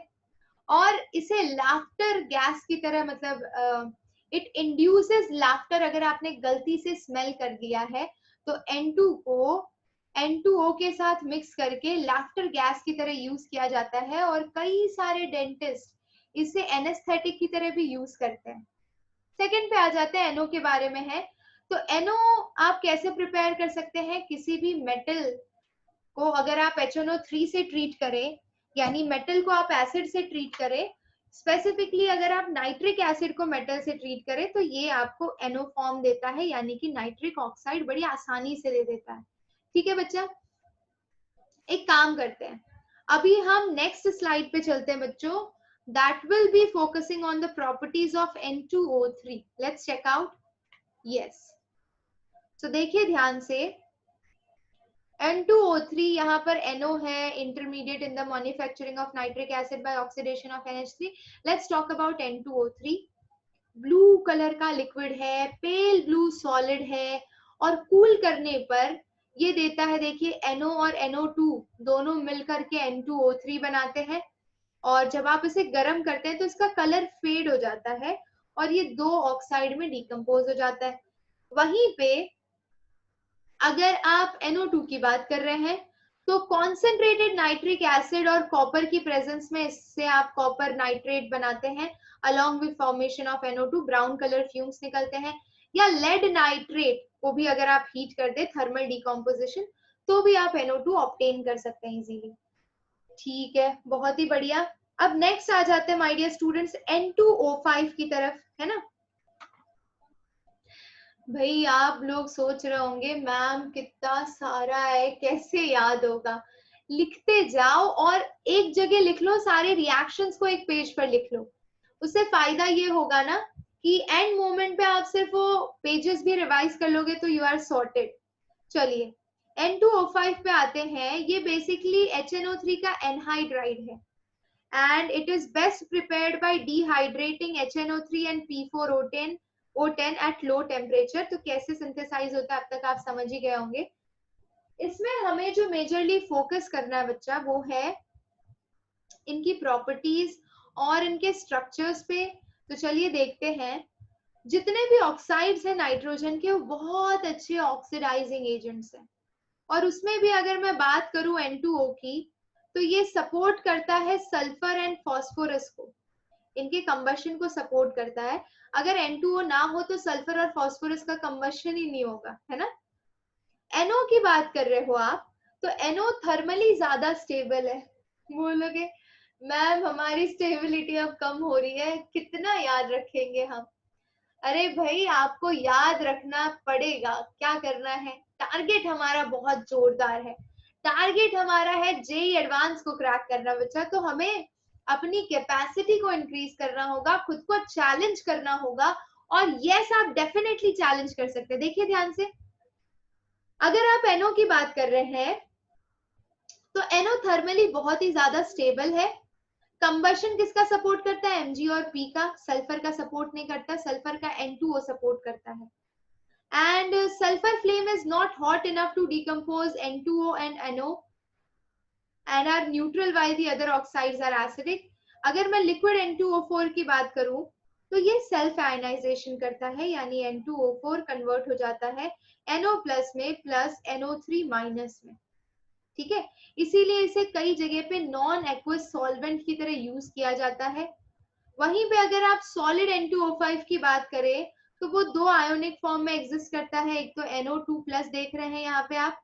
और इसे लाफ्टर गैस की तरह, मतलब इट इंड्यूसेस लाफ्टर। अगर आपने गलती से स्मेल कर दिया है तो N2 को N2O के साथ मिक्स करके लाफ्टर गैस की तरह यूज किया जाता है, और कई सारे डेंटिस्ट इसे एनेस्थेटिक की तरह भी यूज करते हैं। सेकंड पे आ जाते हैं, NO के बारे में है। तो NO आप कैसे प्रिपेयर कर सकते हैं, किसी भी मेटल को अगर आप HNO3 से ट्रीट करें, यानी मेटल को आप एसिड से ट्रीट करें, स्पेसिफिकली अगर आप नाइट्रिक एसिड को मेटल से ट्रीट करें तो ये आपको NO फॉर्म देता है, यानी कि नाइट्रिक ऑक्साइड बड़ी आसानी से दे देता है, ठीक है बच्चा। एक काम करते हैं, अभी हम नेक्स्ट स्लाइड पे चलते हैं बच्चों, that will be focusing on the properties of N2O3. let's check out. yes, so देखिए ध्यान से, N2O3 यहाँ पर NO है, intermediate in the manufacturing of nitric acid by oxidation of NH3. let's talk about N2O3. Blue colour का liquid है, pale blue solid है, और कूल करने पर ये देता है, देखिए NO और NO2 दोनों मिलकर के N2O3 बनाते हैं, और जब आप इसे गर्म करते हैं तो इसका कलर फेड हो जाता है और ये 2 ऑक्साइड में डिकम्पोज हो जाता है। वहीं पे अगर आप NO2 की बात कर रहे हैं तो कॉन्सेंट्रेटेड नाइट्रिक एसिड और कॉपर की प्रेजेंस में इससे आप कॉपर नाइट्रेट बनाते हैं, along with formation of NO2 brown colour fumes निकलते हैं। या लेड नाइट्रेट को भी अगर आप हीट कर दे थर्मल डिकम्पोजिशन तो भी आप NO2 ऑब्टेन कर सकते हैं इजीली। ठीक है, बहुत ही बढ़िया। अब नेक्स्ट आ जाते हैं माय डियर स्टूडेंट्स N2O5 की तरफ, है ना। भाई आप लोग सोच रहे होंगे मैम कितना सारा है, कैसे याद होगा। लिखते जाओ और एक जगह लिख लो, सारे रिएक्शंस को एक पेज पर लिख लो। उससे फायदा ये होगा ना कि एंड मोमेंट पे आप सिर्फ वो पेजेस भी रिवाइज कर लोगे तो यू आर सॉर्टेड। चलिए N2O5 पे आते हैं। ये बेसिकली HNO3 का एनहाइड्राइड है and it is best prepared by dehydrating HNO3 and P4O10 at low temperature। तो कैसे सिंथेसाइज होता है अब तक आप समझ ही गए होंगे। इसमें हमें जो मेजरली फोकस करना है बच्चा वो है इनकी प्रॉपर्टीज और इनके स्ट्रक्चर्स पे। तो चलिए देखते हैं। जितने भी ऑक्साइड्स हैं नाइट्रोजन के वो बहुत अच्छे ऑक्सीडाइजिंग एजेंट्स हैं, और उसमें भी अगर मैं बात करूं N2O की तो ये सपोर्ट करता है सल्फर एंड फास्फोरस को, इनके कंबशन को सपोर्ट करता है। अगर N2O ना हो तो सल्फर और फास्फोरस का कंबशन ही नहीं होगा, है ना। NO की बात कर रहे हो आप, तो NO थर्मली ज्यादा स्टेबल है। बोलोगे मैम हमारी स्टेबिलिटी अब कम हो रही है, कितना याद रखेंगे हम। अरे भाई आपको याद रखना पड़ेगा, क्या करना है, टारगेट हमारा बहुत जोरदार है। टारगेट हमारा है जेई एडवांस को क्रैक करना बच्चा, तो हमें अपनी कैपेसिटी को इंक्रीज करना होगा, खुद को चैलेंज करना होगा। और यस आप डेफिनेटली चैलेंज कर सकते हैं। देखिए ध्यान से, अगर आप NO की बात कर रहे हैं तो NO थर्मली बहुत ही ज्यादा स्टेबल है। कंबशन किसका सपोर्ट करता है, Mg और P का, सल्फर का सपोर्ट नहीं करता, सल्फर का N2O सपोर्ट करता है। And sulfur flame is not hot enough to decompose N2O and NO and are neutral while the other oxides are acidic। अगर मैं liquid N2O4 की बात करूं तो ये सेल्फ आयनाइजेशन करता है, यानी N2O4 कन्वर्ट हो जाता है NO प्लस में प्लस NO3 माइनस में। ठीक है, इसीलिए इसे कई जगह पे नॉन एक्वस सॉल्वेंट की तरह यूज किया जाता है। वहीं पे अगर आप सॉलिड N2O5 की बात करें तो वो 2 आयोनिक फॉर्म में एग्जिस्ट करता है। एक तो NO2 प्लस देख रहे हैं यहाँ पे आप,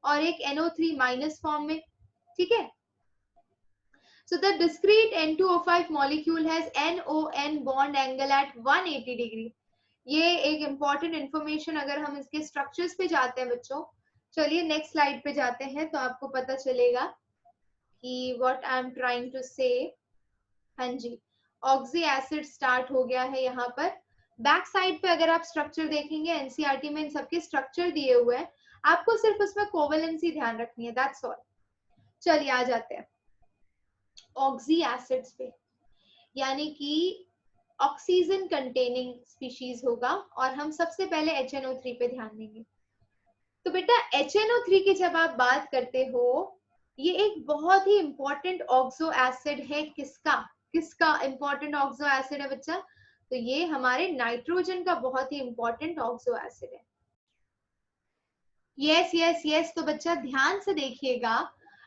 और एक NO3 माइनस फॉर्म में। ठीक है, so the discrete N2O5 molecule has NON bond angle at 180 degree. ये एक इंपॉर्टेंट इंफॉर्मेशन अगर हम इसके स्ट्रक्चर्स पे जाते हैं बच्चों। चलिए नेक्स्ट स्लाइड पे जाते हैं तो आपको पता चलेगा कि what I am trying to say. हाँ जी, ऑक्सी एसिड स्टार्ट हो गया है यहाँ पर। बैक साइड पे अगर आप स्ट्रक्चर देखेंगे एनसीईआरटी में इन सबके स्ट्रक्चर दिए हुए हैं, आपको सिर्फ उसमें कोवेलेंसी ध्यान रखनी है, दैट्स ऑल। चलिए आ जाते हैं ऑक्सी एसिड्स पे, यानी कि ऑक्सीजन कंटेनिंग स्पीशीज होगा, और हम सबसे पहले HNO3 पे ध्यान देंगे। तो बेटा HNO3 की जब आप बात करते हो, ये एक बहुत ही इंपॉर्टेंट ऑक्सो एसिड है। किसका किसका इंपॉर्टेंट ऑक्सो एसिड है बच्चा, तो ये हमारे नाइट्रोजन का बहुत ही इंपॉर्टेंट ऑक्सो एसिड है। यस यस यस, तो बच्चा ध्यान से देखिएगा,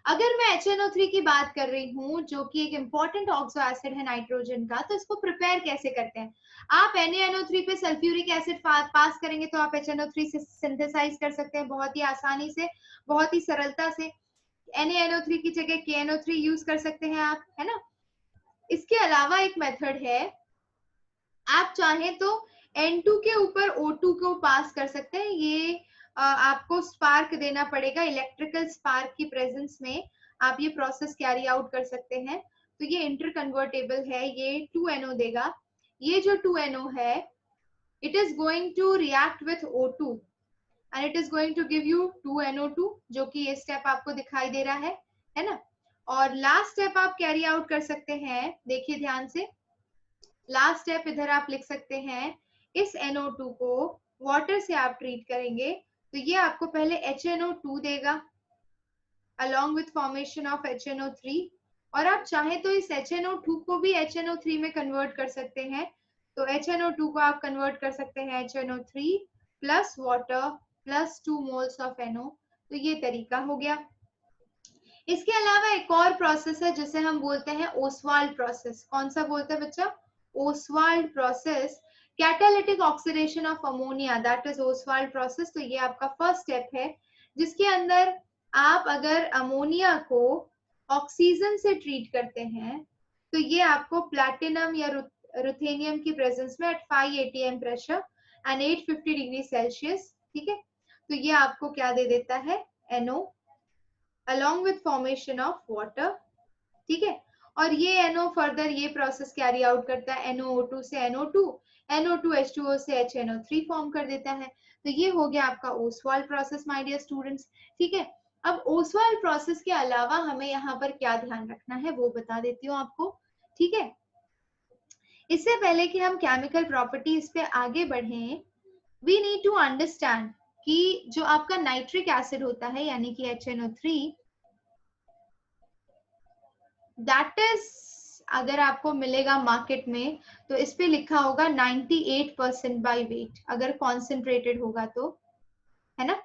अगर मैं HNO3 की बात कर रही हूँ जो कि एक इंपॉर्टेंट ऑक्सो एसिड है नाइट्रोजन का, तो इसको प्रिपेयर कैसे करते हैं। आप NaNO3 पे सल्फ्यूरिक एसिड पास करेंगे तो आप HNO3 से सिंथेसाइज कर सकते हैं बहुत ही आसानी से, बहुत ही सरलता से। NaNO3 की जगह KNO3 यूज कर सकते हैं आप, है ना। इसके अलावा एक मेथड है, आप चाहें तो N2 के ऊपर O2 को पास कर सकते हैं। ये आपको स्पार्क देना पड़ेगा, इलेक्ट्रिकल स्पार्क की प्रेजेंस में आप ये प्रोसेस कैरी आउट कर सकते हैं। तो ये इंटर कन्वर्टेबल है, ये 2NO देगा। ये जो 2NO है it is going to react with O2 and it is going to give you 2NO2, जो कि ये स्टेप आपको दिखाई दे रहा है ना। और लास्ट स्टेप आप कैरी आउट कर सकते हैं, देखिए ध्यान से। लास्ट स्टेप इधर आप लिख सकते हैं, इस NO2 को वाटर से आप ट्रीट करेंगे तो ये आपको पहले HNO2 देगा along with formation of HNO3, और आप चाहे तो इस HNO2 को भी HNO3 में कन्वर्ट कर सकते हैं। तो HNO2 को आप कन्वर्ट कर सकते हैं HNO3 plus water plus 2 moles of NO। तो ये तरीका हो गया। इसके अलावा एक और प्रोसेस है जिसे हम बोलते हैं ओसवाल्ड प्रोसेस। कौन सा बोलते हैं बच्चा? Oswald process, catalytic oxidation of ammonia, that is Oswald process. तो ये आपका फर्स्ट स्टेप है जिसके अंदर आप अगर अमोनिया को ऑक्सीजन से ट्रीट करते हैं तो ये आपको प्लैटिनम या रुथेनियम की प्रेजेंस में at 5 atm pressure and 850 degree Celsius, ठीक है, तो ये आपको क्या दे देता है? NO along with formation of water, ठीक है। और ये NO फर्दर ये प्रोसेस कैरी आउट करता है, NOO2 से NO2, NO2H2O से HNO3 फॉर्म कर देता है। तो ये हो गया आपका Ostwald process my dear students, ठीक है। अब ओसवाल्ड प्रोसेस के अलावा हमें यहाँ पर क्या ध्यान रखना है वो बता देती हूँ आपको, ठीक है। इससे पहले कि हम केमिकल प्रॉपर्टीज पे आगे बढ़ें, वी नीड टू अंडरस्टैंड कि जो आपका नाइट्रिक एसिड होता है यानी कि HNO3, दैट इज अगर आपको मिलेगा मार्केट में तो इस पे लिखा होगा 98% बाय वेट, अगर कॉन्सेंट्रेटेड होगा तो, है ना।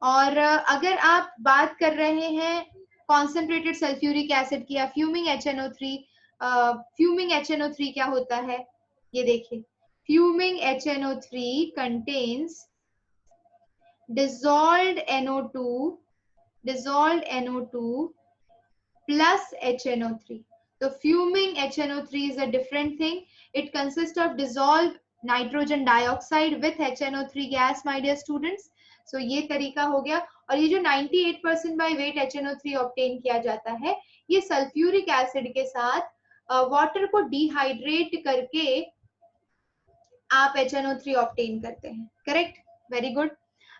और अगर आप बात कर रहे हैं कॉन्सेंट्रेटेड सल्फ्यूरिक एसिड की या फ्यूमिंग HNO3, फ्यूमिंग HNO3 क्या होता है ये देखिए, fuming HNO3 contains dissolved NO2 plus HNO3. So fuming HNO3 is a different thing. It consists of dissolved nitrogen dioxide with HNO3 gas, my dear students. So ये तरीका हो गया। और ये जो 98% by weight HNO3 ऑब्टेन किया जाता है, ये सल्फ्यूरिक एसिड के साथ वाटर को डिहाइड्रेट करके आप HNO3 ऑब्टेन करते हैं, करेक्ट, वेरी गुड।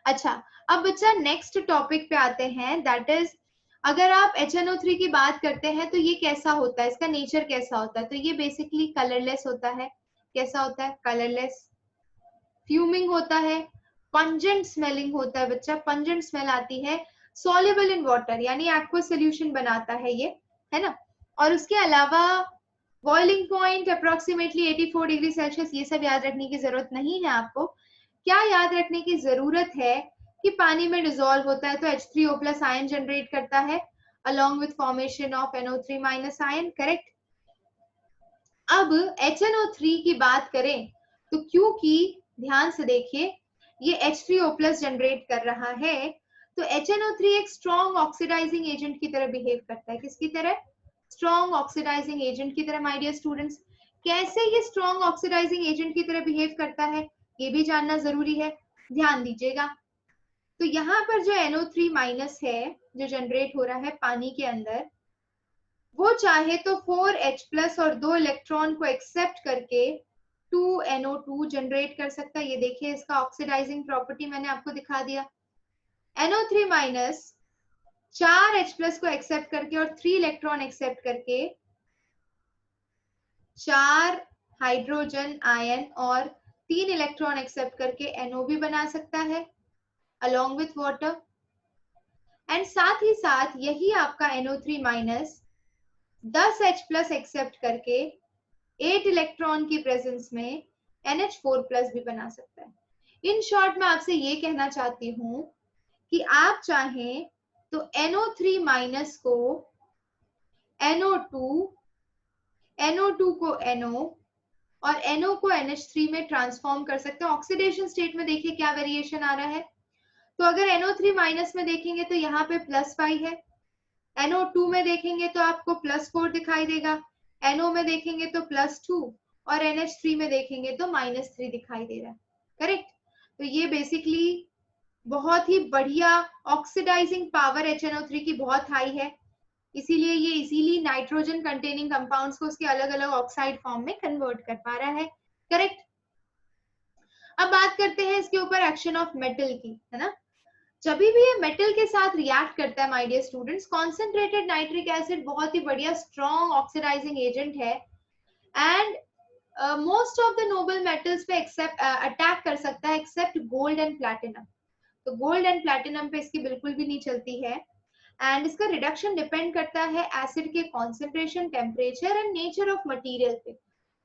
अच्छा, अब बच्चा नेक्स्ट टॉपिक पे आते हैं, दैट इज अगर आप HNO3 की बात करते हैं तो ये कैसा होता है, इसका नेचर कैसा होता है? तो ये बेसिकली कलरलेस होता है। कैसा होता है? कलरलेस। फ्यूमिंग होता है, पंजेंट स्मेलिंग होता है बच्चा, पंजेंट स्मेल आती है, सॉल्युबल इन वाटर यानी एक्वा सोल्यूशन बनाता है ये, है ना। और उसके अलावा boiling point approximately 84 degree Celsius, ये सब याद रखने की जरूरत नहीं है आपको। क्या याद रखने की जरूरत है कि पानी में डिसॉल्व होता है तो H3O प्लस आयन जनरेट करता है along with formation of NO3 minus ion, correct. अब HNO3 की बात करें तो क्योंकि ध्यान से देखिए ये H3O प्लस जनरेट कर रहा है तो HNO3 एक स्ट्रॉन्ग ऑक्सीडाइजिंग एजेंट की तरह बिहेव करता है। किसकी तरह? स्ट्रॉन्ग ऑक्सीडाइजिंग एजेंट की तरह, माय डियर स्टूडेंट्स। कैसे ये स्ट्रॉन्ग ऑक्सीडाइजिंग एजेंट की तरह बिहेव करता है ये भी जानना जरूरी है, ध्यान दीजिएगा। तो यहाँ पर जो NO3 माइनस है जो जनरेट हो रहा है पानी के अंदर, वो चाहे तो 4H प्लस और 2 इलेक्ट्रॉन को एक्सेप्ट करके 2NO2 जनरेट कर सकता है। ये देखिए इसका ऑक्सीडाइजिंग प्रॉपर्टी मैंने आपको दिखा दिया। NO3 माइनस 4H प्लस को एक्सेप्ट करके और 3 इलेक्ट्रॉन एक्सेप्ट करके 4 हाइड्रोजन आयन और 3 इलेक्ट्रॉन एक्सेप्ट करके NO भी बना सकता है along with water। एंड साथ ही साथ यही आपका NO3 minus 10H plus accept करके 8 इलेक्ट्रॉन की प्रेजेंस में NH4 प्लस भी बना सकता है। इन शॉर्ट मैं आपसे ये कहना चाहती हूँ कि आप चाहें तो NO3 माइनस को NO2 को NO और NO को NH3 में ट्रांसफॉर्म कर सकते हैं। ऑक्सीडेशन स्टेट में देखिए क्या वेरिएशन आ रहा है। तो अगर NO3 माइनस में देखेंगे तो यहाँ पे +5 है, NO2 में देखेंगे तो आपको +4 दिखाई देगा, NO में देखेंगे तो +2 और NH3 में देखेंगे तो -3 दिखाई दे रहा है, करेक्ट। तो ये बेसिकली बहुत ही बढ़िया ऑक्सीडाइजिंग पावर HNO3 की बहुत हाई है, इसीलिए ये इजीली नाइट्रोजन कंटेनिंग कंपाउंड्स को उसके अलग अलग ऑक्साइड फॉर्म में कन्वर्ट कर पा रहा है, करेक्ट। अब बात करते हैं इसके ऊपर एक्शन ऑफ मेटल की, है ना। जब भी ये मेटल के साथ रिएक्ट करता है my dear students, concentrated nitric acid बहुत ही बढ़िया स्ट्रॉन्ग ऑक्सीडाइजिंग एजेंट है and most of the noble metals पे एक्सेप्ट अटैक कर सकता है एक्सेप्ट गोल्ड एंड प्लैटिनम। तो गोल्ड एंड प्लैटिनम पे इसकी बिल्कुल भी नहीं चलती है। एंड इसका रिडक्शन डिपेंड करता है एसिड के concentration, temperature and nature of material पे।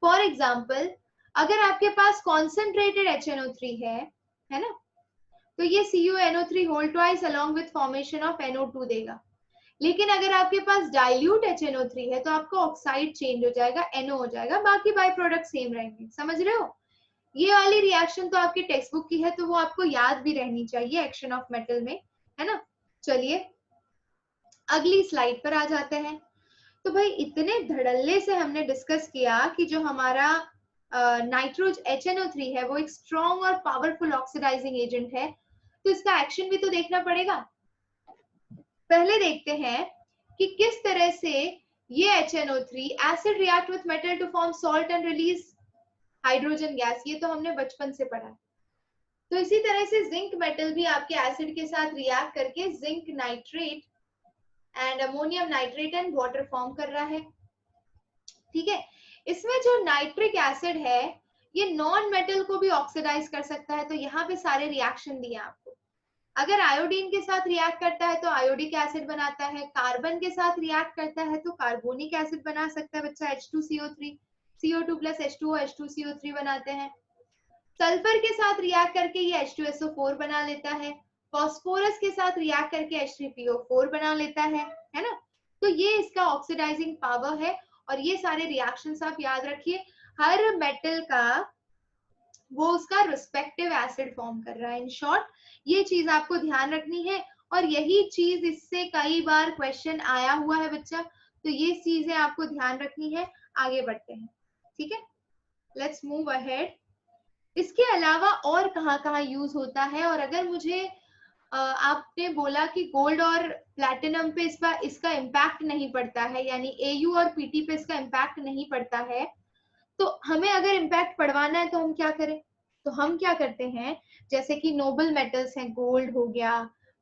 फॉर एग्जांपल, अगर आपके पास कॉन्सेंट्रेटेड HNO3 है ना, तो ये CuNO3 whole twice along with formation of NO2 देगा। लेकिन अगर आपके पास डाइल्यूट HNO3 है तो आपका ऑक्साइड चेंज हो जाएगा, NO हो जाएगा, बाकी बाय प्रोडक्ट सेम रहेंगे। समझ रहे हो? ये वाली रिएक्शन तो आपकी टेक्स्ट बुक की है, तो वो आपको याद भी रहनी चाहिए एक्शन ऑफ मेटल में, है ना। चलिए अगली स्लाइड पर आ जाते हैं। तो भाई इतने धड़ल्ले से हमने डिस्कस किया कि जो हमारा नाइट्रोज HNO3 है वो एक स्ट्रॉन्ग और पावरफुल ऑक्सीडाइजिंग एजेंट है, तो इसका एक्शन भी तो देखना पड़ेगा। पहले देखते हैं कि किस तरह से ये HNO3 acid react with metal to form salt and release hydrogen gas. ये तो हमने बचपन से पढ़ा है। तो इसी तरह से जिंक मेटल भी आपके एसिड के साथ रिएक्ट करके zinc nitrate and ammonium nitrate and water form कर रहा है। ठीक है, इसमें जो नाइट्रिक एसिड है ये नॉन मेटल को भी ऑक्सीडाइज कर सकता है। तो यहाँ पे सारे रिएक्शन दिए आपको। अगर आयोडीन के साथ रिएक्ट करता है तो आयोडिक एसिड बनाता है, कार्बन के साथ रिएक्ट करता है तो कार्बोनिक एसिड बना सकता है बच्चा, H2CO3, CO2 plus H2O, H2CO3 बनाते हैं। सल्फर के साथ रिएक्ट करके ये H2SO4 बना लेता है, फॉस्फोरस के साथ रिएक्ट करके H3PO4 बना लेता है ना। तो ये इसका ऑक्सीडाइजिंग पावर है और ये सारे रिएक्शंस आप याद रखिए। हर मेटल का वो उसका रिस्पेक्टिव एसिड फॉर्म कर रहा है। इन शॉर्ट ये चीज आपको ध्यान रखनी है और यही चीज इससे कई बार क्वेश्चन आया हुआ है बच्चा, तो ये चीजें आपको ध्यान रखनी है। आगे बढ़ते हैं, ठीक है, लेट्स मूव अहेड। इसके अलावा और कहाँ यूज होता है, और अगर मुझे आपने बोला कि गोल्ड और प्लैटिनम पे इसका इम्पैक्ट नहीं पड़ता है, यानी AU और PT पे इसका इम्पैक्ट नहीं पड़ता है, तो हमें अगर इम्पैक्ट पड़वाना है तो हम क्या करें? तो हम क्या करते हैं, जैसे कि नोबल मेटल्स हैं, गोल्ड हो गया,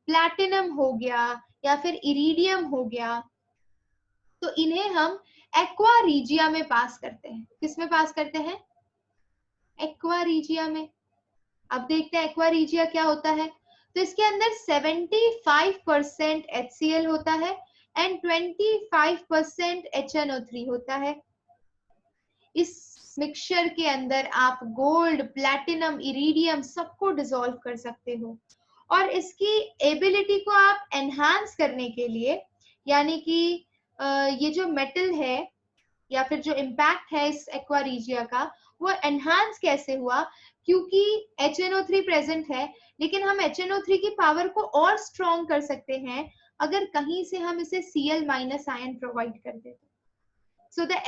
प्लैटिनम हो गया, या फिर इरिडियम हो गया, तो इन्हें हम एक्वा रीजिया में पास करते हैं। किस में पास करते हैं? एक्वा रीजिया में। अब देखते हैं एक्वा रीजिया क्या होता है। तो इसके अंदर 75% HCl होता है एंड 25% HNO3 होता है। इस मिक्सचर के अंदर आप गोल्ड, प्लैटिनम, इरिडियम सबको डिसॉल्व कर सकते हो। और इसकी एबिलिटी को आप एनहांस करने के लिए, यानी कि ये जो मेटल है या फिर जो इम्पैक्ट है इस एक्वा रीजिया का, वो एनहांस कैसे हुआ? क्योंकि HNO3 प्रेजेंट है, लेकिन हम HNO3 की पावर को और स्ट्रॉन्ग कर सकते हैं अगर कहीं से हम इसे Cl- आयन प्रोवाइड कर दें। So the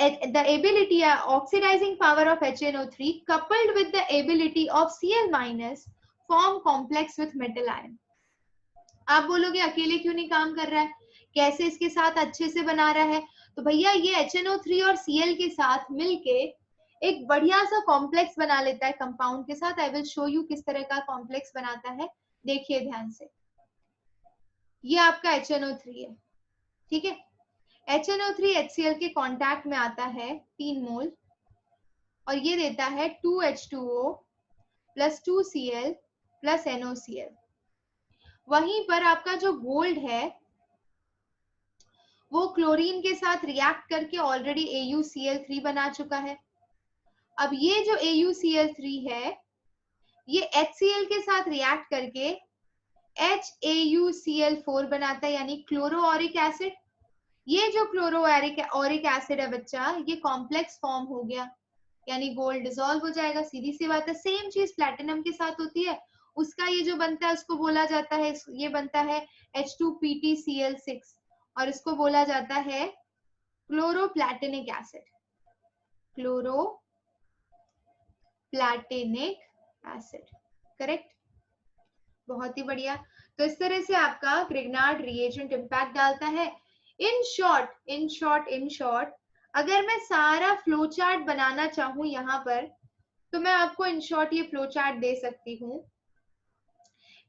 ability, oxidizing power of HNO3 coupled with the ability of Cl- form complex with metal ion. आप बोलोगे अकेले क्यों नहीं काम कर रहा है, कैसे इसके साथ अच्छे से बना रहा है? तो भैया ये HNO3 और Cl के साथ मिलके एक बढ़िया सा कॉम्प्लेक्स बना लेता है कंपाउंड के साथ। आई विल शो यू किस तरह का कॉम्प्लेक्स बनाता है, देखिए ध्यान से। ये आपका HNO3 है, ठीक है। HNO3 HCl के कांटेक्ट में आता है 3 मोल और ये देता है 2H2O plus 2Cl plus NOCl। वहीं पर आपका जो गोल्ड है वो क्लोरीन के साथ रिएक्ट करके ऑलरेडी AuCl3 बना चुका है। अब ये जो AuCl3 है ये HCl के साथ रिएक्ट करके HAuCl4 बनाता है, यानी क्लोरोऑरिक एसिड। ये जो क्लोरोऑरिक एसिड है बच्चा, ये कॉम्प्लेक्स फॉर्म हो गया, यानी गोल्ड डिसॉल्व हो जाएगा। सीधी सी बात है, सेम चीज प्लैटिनम के साथ होती है। उसका ये जो बनता है उसको बोला जाता है, ये बनता है H2PtCl6 और इसको बोला जाता है क्लोरोप्लैटिनिक एसिड। क्लोरोप्लैटिनिक एसिड, करेक्ट, बहुत ही बढ़िया। तो इस तरह से आपका ग्रिग्नार्ड रिएजेंट इम्पैक्ट डालता है। इन शॉर्ट अगर मैं सारा फ्लो चार्ट बनाना चाहूं यहाँ पर, तो मैं आपको इन शॉर्ट ये फ्लो चार्ट दे सकती हूँ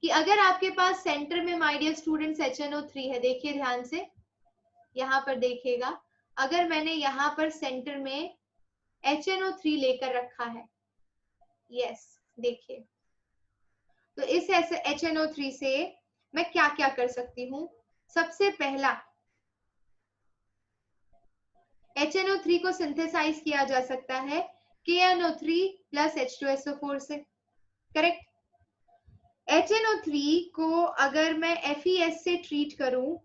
कि अगर आपके पास सेंटर में माय डियर स्टूडेंट्स HNO3 है, देखिए ध्यान से, यहाँ पर देखिएगा, अगर मैंने यहाँ पर सेंटर में HNO3 लेकर रखा है, यस देखिए, तो इस HNO3 से मैं क्या क्या कर सकती हूँ? सबसे पहला HNO3 को सिंथेसाइज किया जा सकता है KNO3 प्लस H2SO4 से, करेक्ट। HNO3 को अगर मैं FeS से ट्रीट करूं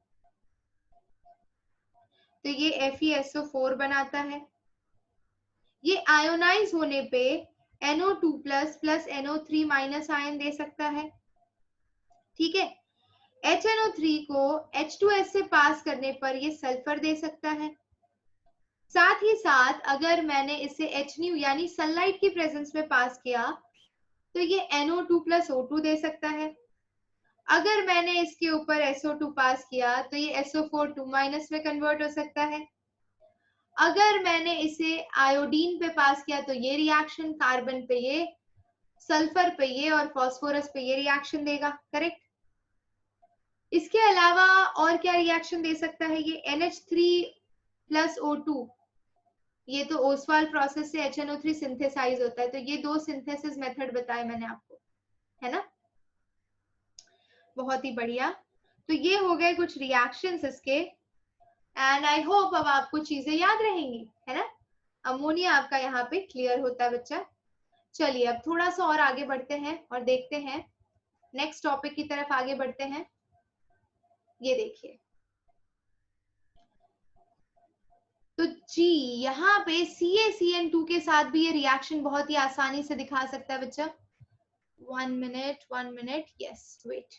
तो ये FeSO4 बनाता है। ये आयोनाइज होने पे NO2 plus plus NO3 minus ion दे सकता है, ठीक है। HNO3 को H2S से पास करने पर ये सल्फर दे सकता है। साथ ही साथ अगर मैंने इसे HNu यानी सनलाइट की प्रेजेंस में पास किया तो ये NO2 प्लस O2 दे सकता है। अगर मैंने इसके ऊपर SO2 पास किया तो ये SO4 2 माइनस में कन्वर्ट हो सकता है। अगर मैंने इसे आयोडीन पे पास किया तो ये रिएक्शन कार्बन पे ये, सल्फर पे ये और फास्फोरस पे ये रिएक्शन देगा, करेक्ट। इसके अलावा और क्या रिएक्शन दे सकता है ये? NH3 प्लस O2, ये तो ओसवाल प्रोसेस से HNO3 सिंथेसाइज होता है। तो ये दो सिंथेसिस मेथड बताए मैंने आपको, है ना। बहुत ही बढ़िया। तो ये हो गए कुछ रिएक्शंस इसके, एंड आई होप अब आपको चीजें याद रहेंगी, है ना। अमोनिया आपका यहाँ पे क्लियर होता है बच्चा। चलिए अब थोड़ा सा और आगे बढ़ते हैं और देखते हैं, नेक्स्ट टॉपिक की तरफ आगे बढ़ते हैं। ये देखिए, तो जी यहाँ पे CaCN2 के साथ भी ये रिएक्शन बहुत ही आसानी से दिखा सकता है बच्चा। 1 मिनट, yes wait,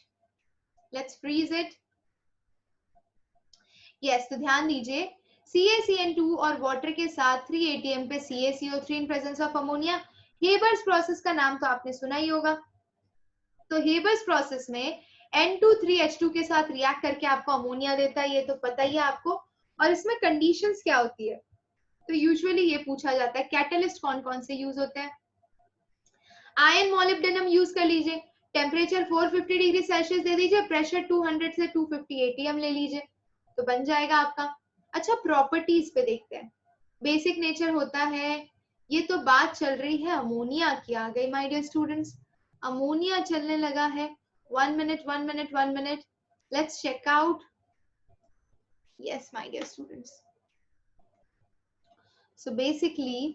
let's freeze it. Yes, तो ध्यान दीजिए, CaCN2 और वाटर के साथ 3 ATM पे CaCO3 in presence of ammonia. Haber's process का नाम तो आपने सुना ही होगा। तो हेबर्स प्रोसेस में N2 3H2 के साथ रिएक्ट करके आपको अमोनिया देता है, ये तो पता ही है आपको। और इसमें कंडीशंस क्या होती है? तो यूजुअली ये पूछा जाता है कैटलिस्ट कौन कौन से यूज होते हैं। आयन मोलिब्डेनम यूज कर लीजिए, टेम्परेचर 450 डिग्री सेल्सियस दे दीजिए, प्रेशर 200 से 250 ATM ले लीजिए, तो बन जाएगा आपका। अच्छा, प्रॉपर्टीज पे देखते हैं। बेसिक नेचर होता है, ये तो बात चल रही है अमोनिया की, आ गई माय डियर स्टूडेंट्स, अमोनिया चलने लगा है। 1 मिनट, let's check out. Yes my dear students, so basically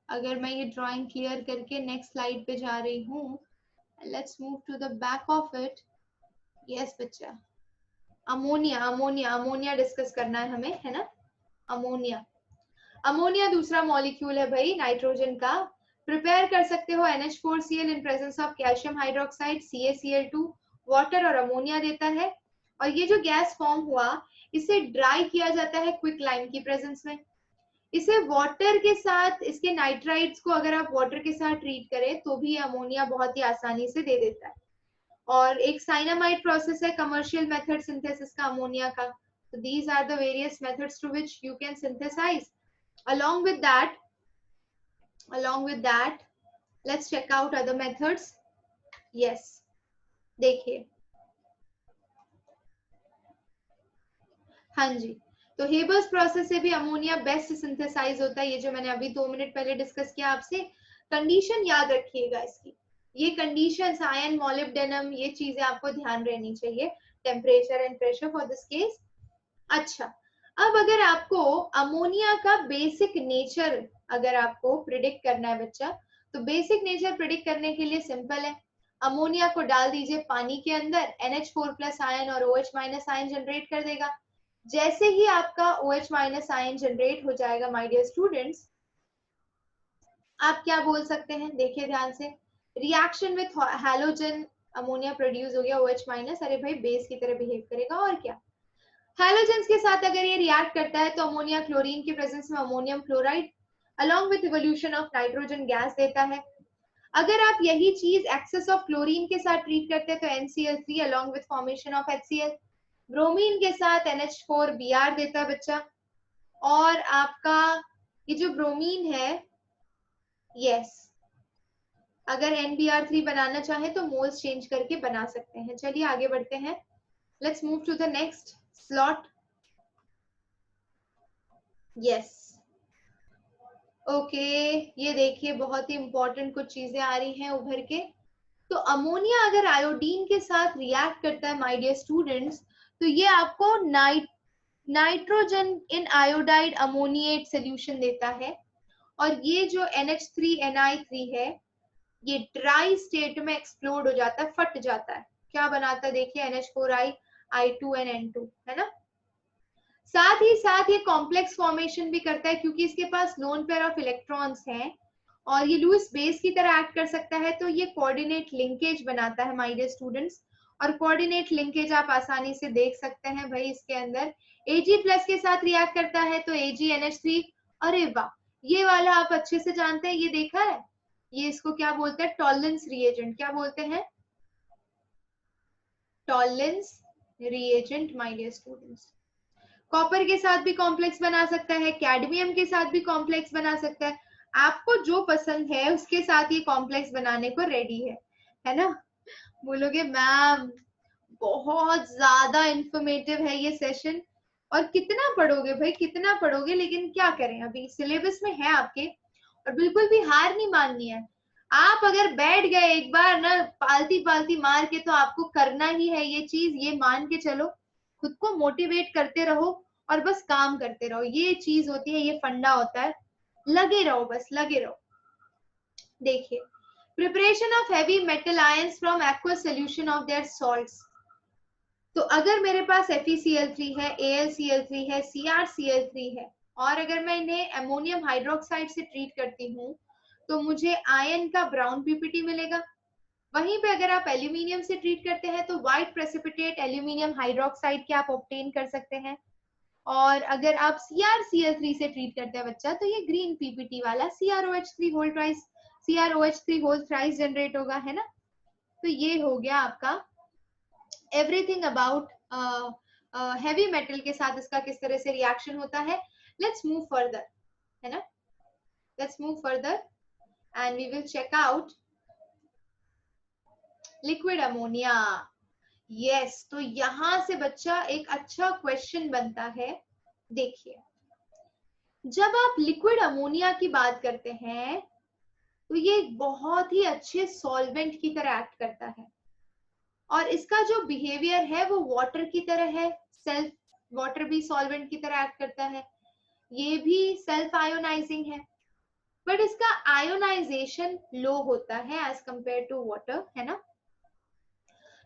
अगर मैं ये ड्राइंग क्लियर करके नेक्स्ट स्लाइड पे जा रही हूँ, let's move to the back of it. Yes बच्चा, अमोनिया डिस्कस करना है हमें, है ना। अमोनिया दूसरा मॉलिक्यूल है भाई नाइट्रोजन का। प्रिपेयर कर सकते हो NH4Cl in presence of calcium hydroxide CaCl2, water और अमोनिया देता है। और ये जो गैस फॉर्म हुआ, इसे ड्राई किया जाता है क्विक लाइम की प्रेजेंस में। इसे वाटर के साथ, इसके नाइट्राइड्स को अगर आप वाटर के साथ ट्रीट करें तो भी अमोनिया बहुत ही आसानी से दे देता है। और एक साइनामाइड प्रोसेस है कमर्शियल मेथड सिंथेसिस का अमोनिया का। So these are the various methods through which you can synthesize. Along with that, let's check out other methods. Yes, देखिए, हाँ जी, तो हेबर्स प्रोसेस से भी अमोनिया बेस्ट सिंथेसाइज होता है, ये जो मैंने अभी 2 मिनट पहले डिस्कस किया आपसे। कंडीशन याद रखिएगा इसकी, ये कंडीशंस आयन मोलिब्डेनम, ये चीजें आपको ध्यान रहनी चाहिए, temperature and pressure for this case. अच्छा, अब अगर आपको अमोनिया का बेसिक नेचर अगर आपको प्रिडिक्ट करना है बच्चा, तो बेसिक नेचर प्रिडिक्ट करने के लिए सिंपल है, अमोनिया को डाल दीजिए पानी के अंदर, NH4 प्लस आयन और OH माइनस आयन जनरेट कर देगा। जैसे ही आपका OH माइनस आयन जनरेट हो जाएगा माय डियर स्टूडेंट्स, आप क्या बोल सकते हैं, देखिए ध्यान से, reaction with halogen ammonia produce हो गया OH माइनस। अरे भाई बेस की तरह बिहेव करेगा और क्या। हैलोजेंस के साथ अगर ये रिएक्ट करता है तो अमोनिया क्लोरीन के प्रेजेंस में ammonium chloride along with evolution of nitrogen gas देता है। अगर आप यही चीज एक्सेस ऑफ क्लोरीन के साथ ट्रीट करते हैं तो NCl3 along with formation of HCl। Bromine के साथ NH4Br देता है बच्चा। और आपका ये जो ब्रोमीन है, यस, अगर NBr3 बनाना चाहे तो मोल्स चेंज करके बना सकते हैं। चलिए आगे बढ़ते हैं, let's move to the next slot. Yes, okay, ये देखिए बहुत ही इंपॉर्टेंट कुछ चीजें आ रही हैं उभर के। तो अमोनिया अगर आयोडीन के साथ रिएक्ट करता है माय डियर स्टूडेंट्स, तो ये आपको नाइट्रोजन इन आयोडाइड अमोनिएट सोल्यूशन देता है। और ये जो NH3Ni3 है, ये ड्राई स्टेट में एक्सप्लोड हो जाता है, फट जाता है। क्या बनाता है देखिए, NH4I I2 and N2, है ना। साथ ही साथ ये कॉम्प्लेक्स फॉर्मेशन भी करता है क्योंकि इसके पास लोन पेयर ऑफ इलेक्ट्रॉन्स हैं और ये लुईस बेस की तरह एक्ट कर सकता है। तो ये कोऑर्डिनेट लिंकेज बनाता है माय डियर स्टूडेंट्स। और कोऑर्डिनेट लिंकेज आप आसानी से देख सकते हैं भाई, इसके अंदर Ag प्लस के साथ रिएक्ट करता है तो AgNH3। अरे वाह, ये वाला आप अच्छे से जानते हैं, ये देखा है। ये इसको क्या बोलते हैं, टॉलरेंस रिएजेंट। क्या बोलते हैं, Tollens reagent my dear students. Copper के साथ भी कॉम्प्लेक्स बना सकता है, कैडमियम के साथ भी कॉम्प्लेक्स बना सकता है। आपको जो पसंद है उसके साथ ये कॉम्प्लेक्स बनाने को रेडी है ना। बोलोगे मैम बहुत ज्यादा इंफॉर्मेटिव है ये सेशन, और कितना पढ़ोगे भाई, कितना पढ़ोगे, लेकिन क्या करें, अभी सिलेबस में है आपके। और बिल्कुल भी हार नहीं माननी है। आप अगर बैठ गए एक बार ना पालती पालती मार के, तो आपको करना ही है ये चीज, ये मान के चलो। खुद को मोटिवेट करते रहो और बस काम करते रहो, ये चीज होती है, ये फंडा होता है। लगे रहो, बस लगे रहो। देखिए, preparation of heavy metal ions from aqueous solution of their salts. तो अगर मेरे पास FeCl3 है, AlCl3 है, CrCl3 है, और अगर मैं इन्हें अमोनियम हाइड्रोक्साइड से ट्रीट करती हूँ, तो मुझे आयन का ब्राउन पीपीटी मिलेगा। वहीं पे अगर आप एल्यूमिनियम से ट्रीट करते हैं तो व्हाइट प्रेसिपिटेट एल्यूमिनियम हाइड्रोक्साइड के आप ऑब्टेन कर सकते हैं। और अगर आप CrCl3 से ट्रीट करते हैं बच्चा, तो ये ग्रीन पीपीटी वाला CrOH3 होल थ्राइस जनरेट होगा, है ना। तो ये हो गया आपका एवरीथिंग अबाउट हैवी मेटल के साथ इसका किस तरह से रिएक्शन होता है। लेट्स मूव फर्दर, है ना। Let's move further and we will check out liquid ammonia. Yes, तो यहां से बच्चा एक अच्छा क्वेश्चन बनता है। देखिए, जब आप लिक्विड अमोनिया की बात करते हैं तो ये बहुत ही अच्छे सॉल्वेंट की तरह एक्ट करता है, और इसका जो बिहेवियर है वो वाटर की तरह है। सेल्फ वाटर भी सॉल्वेंट की तरह एक्ट करता है, ये भी सेल्फ आयोनाइजिंग है, बट इसका आयोनाइजेशन लो होता है एज कंपेयर टू वाटर, है ना।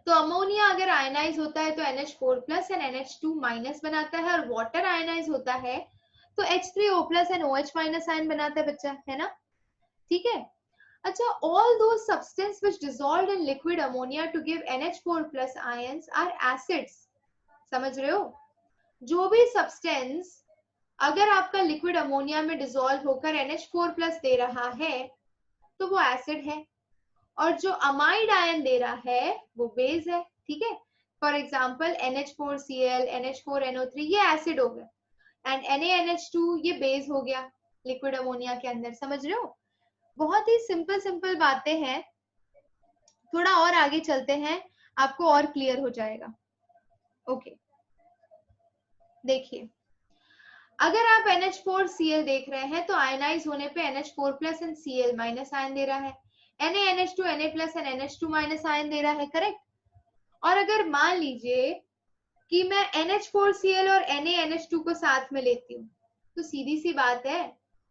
तो अमोनिया अगर आयनाइज होता है तो NH4 plus and NH2 minus बनाता है, और वाटर आयनाइज होता है तो H3O plus and OH minus ion बनाता है बच्चा, है ना। ठीक है। अच्छा, all those substance which dissolved in liquid ammonia to give NH4 plus ions are acids। समझ रहे हो, जो भी सब्सटेंस अगर आपका लिक्विड अमोनिया में डिसॉल्व होकर NH4 प्लस दे रहा है तो वो एसिड है, और जो अमाइड आयन दे रहा है वो बेस है। ठीक है। फॉर एग्जाम्पल NH4Cl, NH4NO3 ये एसिड हो गया, एंड NaNH2 ये बेस हो गया लिक्विड अमोनिया के अंदर। समझ रहे हो, बहुत ही सिंपल सिंपल बातें हैं। थोड़ा और आगे चलते हैं, आपको और क्लियर हो जाएगा। ओके, देखिए, अगर आप NH4Cl देख रहे हैं तो आयनाइज होने पे NH4 plus and Cl minus ion दे रहा है, NaNH2 Na plus and NH2 minus ion दे रहा है, करेक्ट। और अगर मान लीजिए कि मैं NH4Cl और NaNH2 को साथ में लेती हूँ, तो सीधी सी बात है,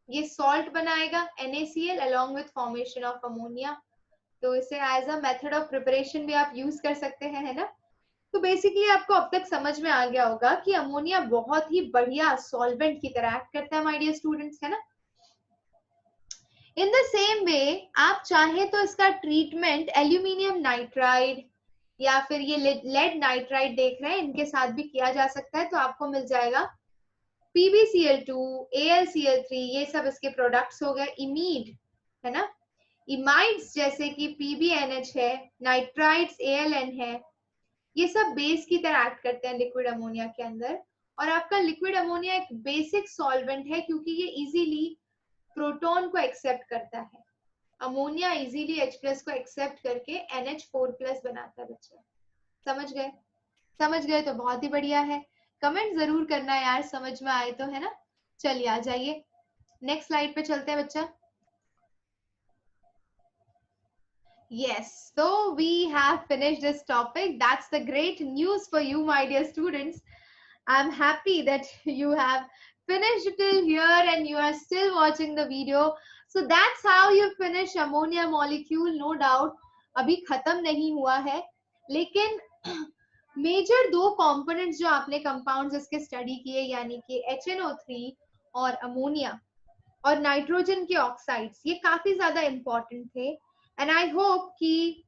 ये सॉल्ट बनाएगा NaCl along with formation of ammonia। तो इसे as a method of preparation भी आप यूज कर सकते हैं, है ना। तो बेसिकली आपको अब तक समझ में आ गया होगा कि अमोनिया बहुत ही बढ़िया सॉल्वेंट की तरह एक्ट करता है माय डियर स्टूडेंट्स, है ना। इन द सेम वे आप चाहे तो इसका ट्रीटमेंट एल्यूमिनियम नाइट्राइड या फिर ये लेड नाइट्राइड देख रहे हैं, इनके साथ भी किया जा सकता है। तो आपको मिल जाएगा PbCl2, AlCl3, ये सब इसके प्रोडक्ट्स हो गए। इमीड, है ना, इमाइड्स जैसे कि PbNH है, नाइट्राइड्स AlN है, ये सब बेस की तरह एक्ट करते हैं लिक्विड अमोनिया के अंदर। और आपका लिक्विड अमोनिया एक बेसिक सॉल्वेंट है क्योंकि ये इजीली प्रोटॉन को एक्सेप्ट करता है। अमोनिया इजीली H+ को एक्सेप्ट करके NH4+ बनाता है बच्चा। समझ गए, समझ गए तो बहुत ही बढ़िया है। कमेंट जरूर करना यार, समझ में आए तो, है ना। चलिए आ जाइए, नेक्स्ट स्लाइड पे चलते हैं बच्चा. Yes, so we have finished this topic. That's the great news for you, my dear students. I'm happy that you have finished till here and you are still watching the video. So that's how you finish ammonia molecule, no doubt. अभी खत्म नहीं हुआ है, लेकिन major दो components जो आपने compounds इसके स्टडी किए, यानी कि HNO3 और अमोनिया और नाइट्रोजन के ऑक्साइड्स, ये काफी ज्यादा इंपॉर्टेंट थे. एंड आई होप कि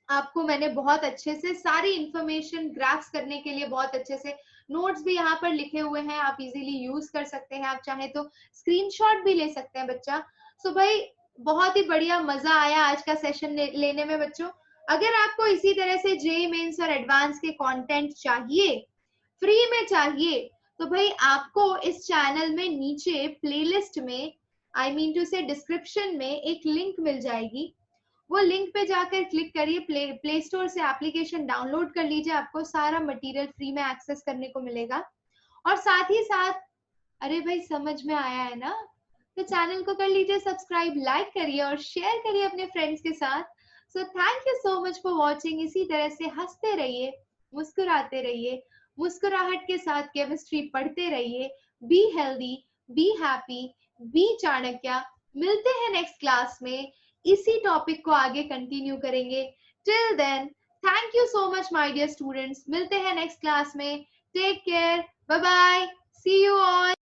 आपको मैंने बहुत अच्छे से सारी इंफॉर्मेशन ग्रास्प करने के लिए बहुत अच्छे से नोट्स भी यहाँ पर लिखे हुए हैं, आप इजीली यूज कर सकते हैं. आप चाहे तो स्क्रीनशॉट भी ले सकते हैं बच्चा. सो भाई बहुत ही बढ़िया, मजा आया आज का सेशन लेने में बच्चों. अगर आपको इसी तरह से जेईई मेंस और एडवांस के कंटेंट चाहिए, फ्री में चाहिए, तो भाई आपको इस चैनल में नीचे प्लेलिस्ट में, आई मीन टू से डिस्क्रिप्शन में एक लिंक मिल जाएगी. वो लिंक पे जाकर क्लिक करिए, प्ले स्टोर से एप्लीकेशन डाउनलोड कर लीजिए, आपको सारा मटेरियल फ्री में एक्सेस करने को मिलेगा. और साथ ही साथ, अरे भाई समझ में आया है ना, तो चैनल को कर लीजिए सब्सक्राइब, लाइक करिए और शेयर करिए अपने फ्रेंड्स के साथ. So thank you so much for watching. इसी तरह से हंसते रहिए, मुस्कुराते रहिए, मुस्कुराहट के साथ केमिस्ट्री पढ़ते रहिए. Be healthy, be happy, be Chanakya. मिलते हैं नेक्स्ट क्लास में, इसी टॉपिक को आगे कंटिन्यू करेंगे. Till then, thank you so much my dear students. मिलते हैं नेक्स्ट क्लास में. Take care, bye bye, see you all.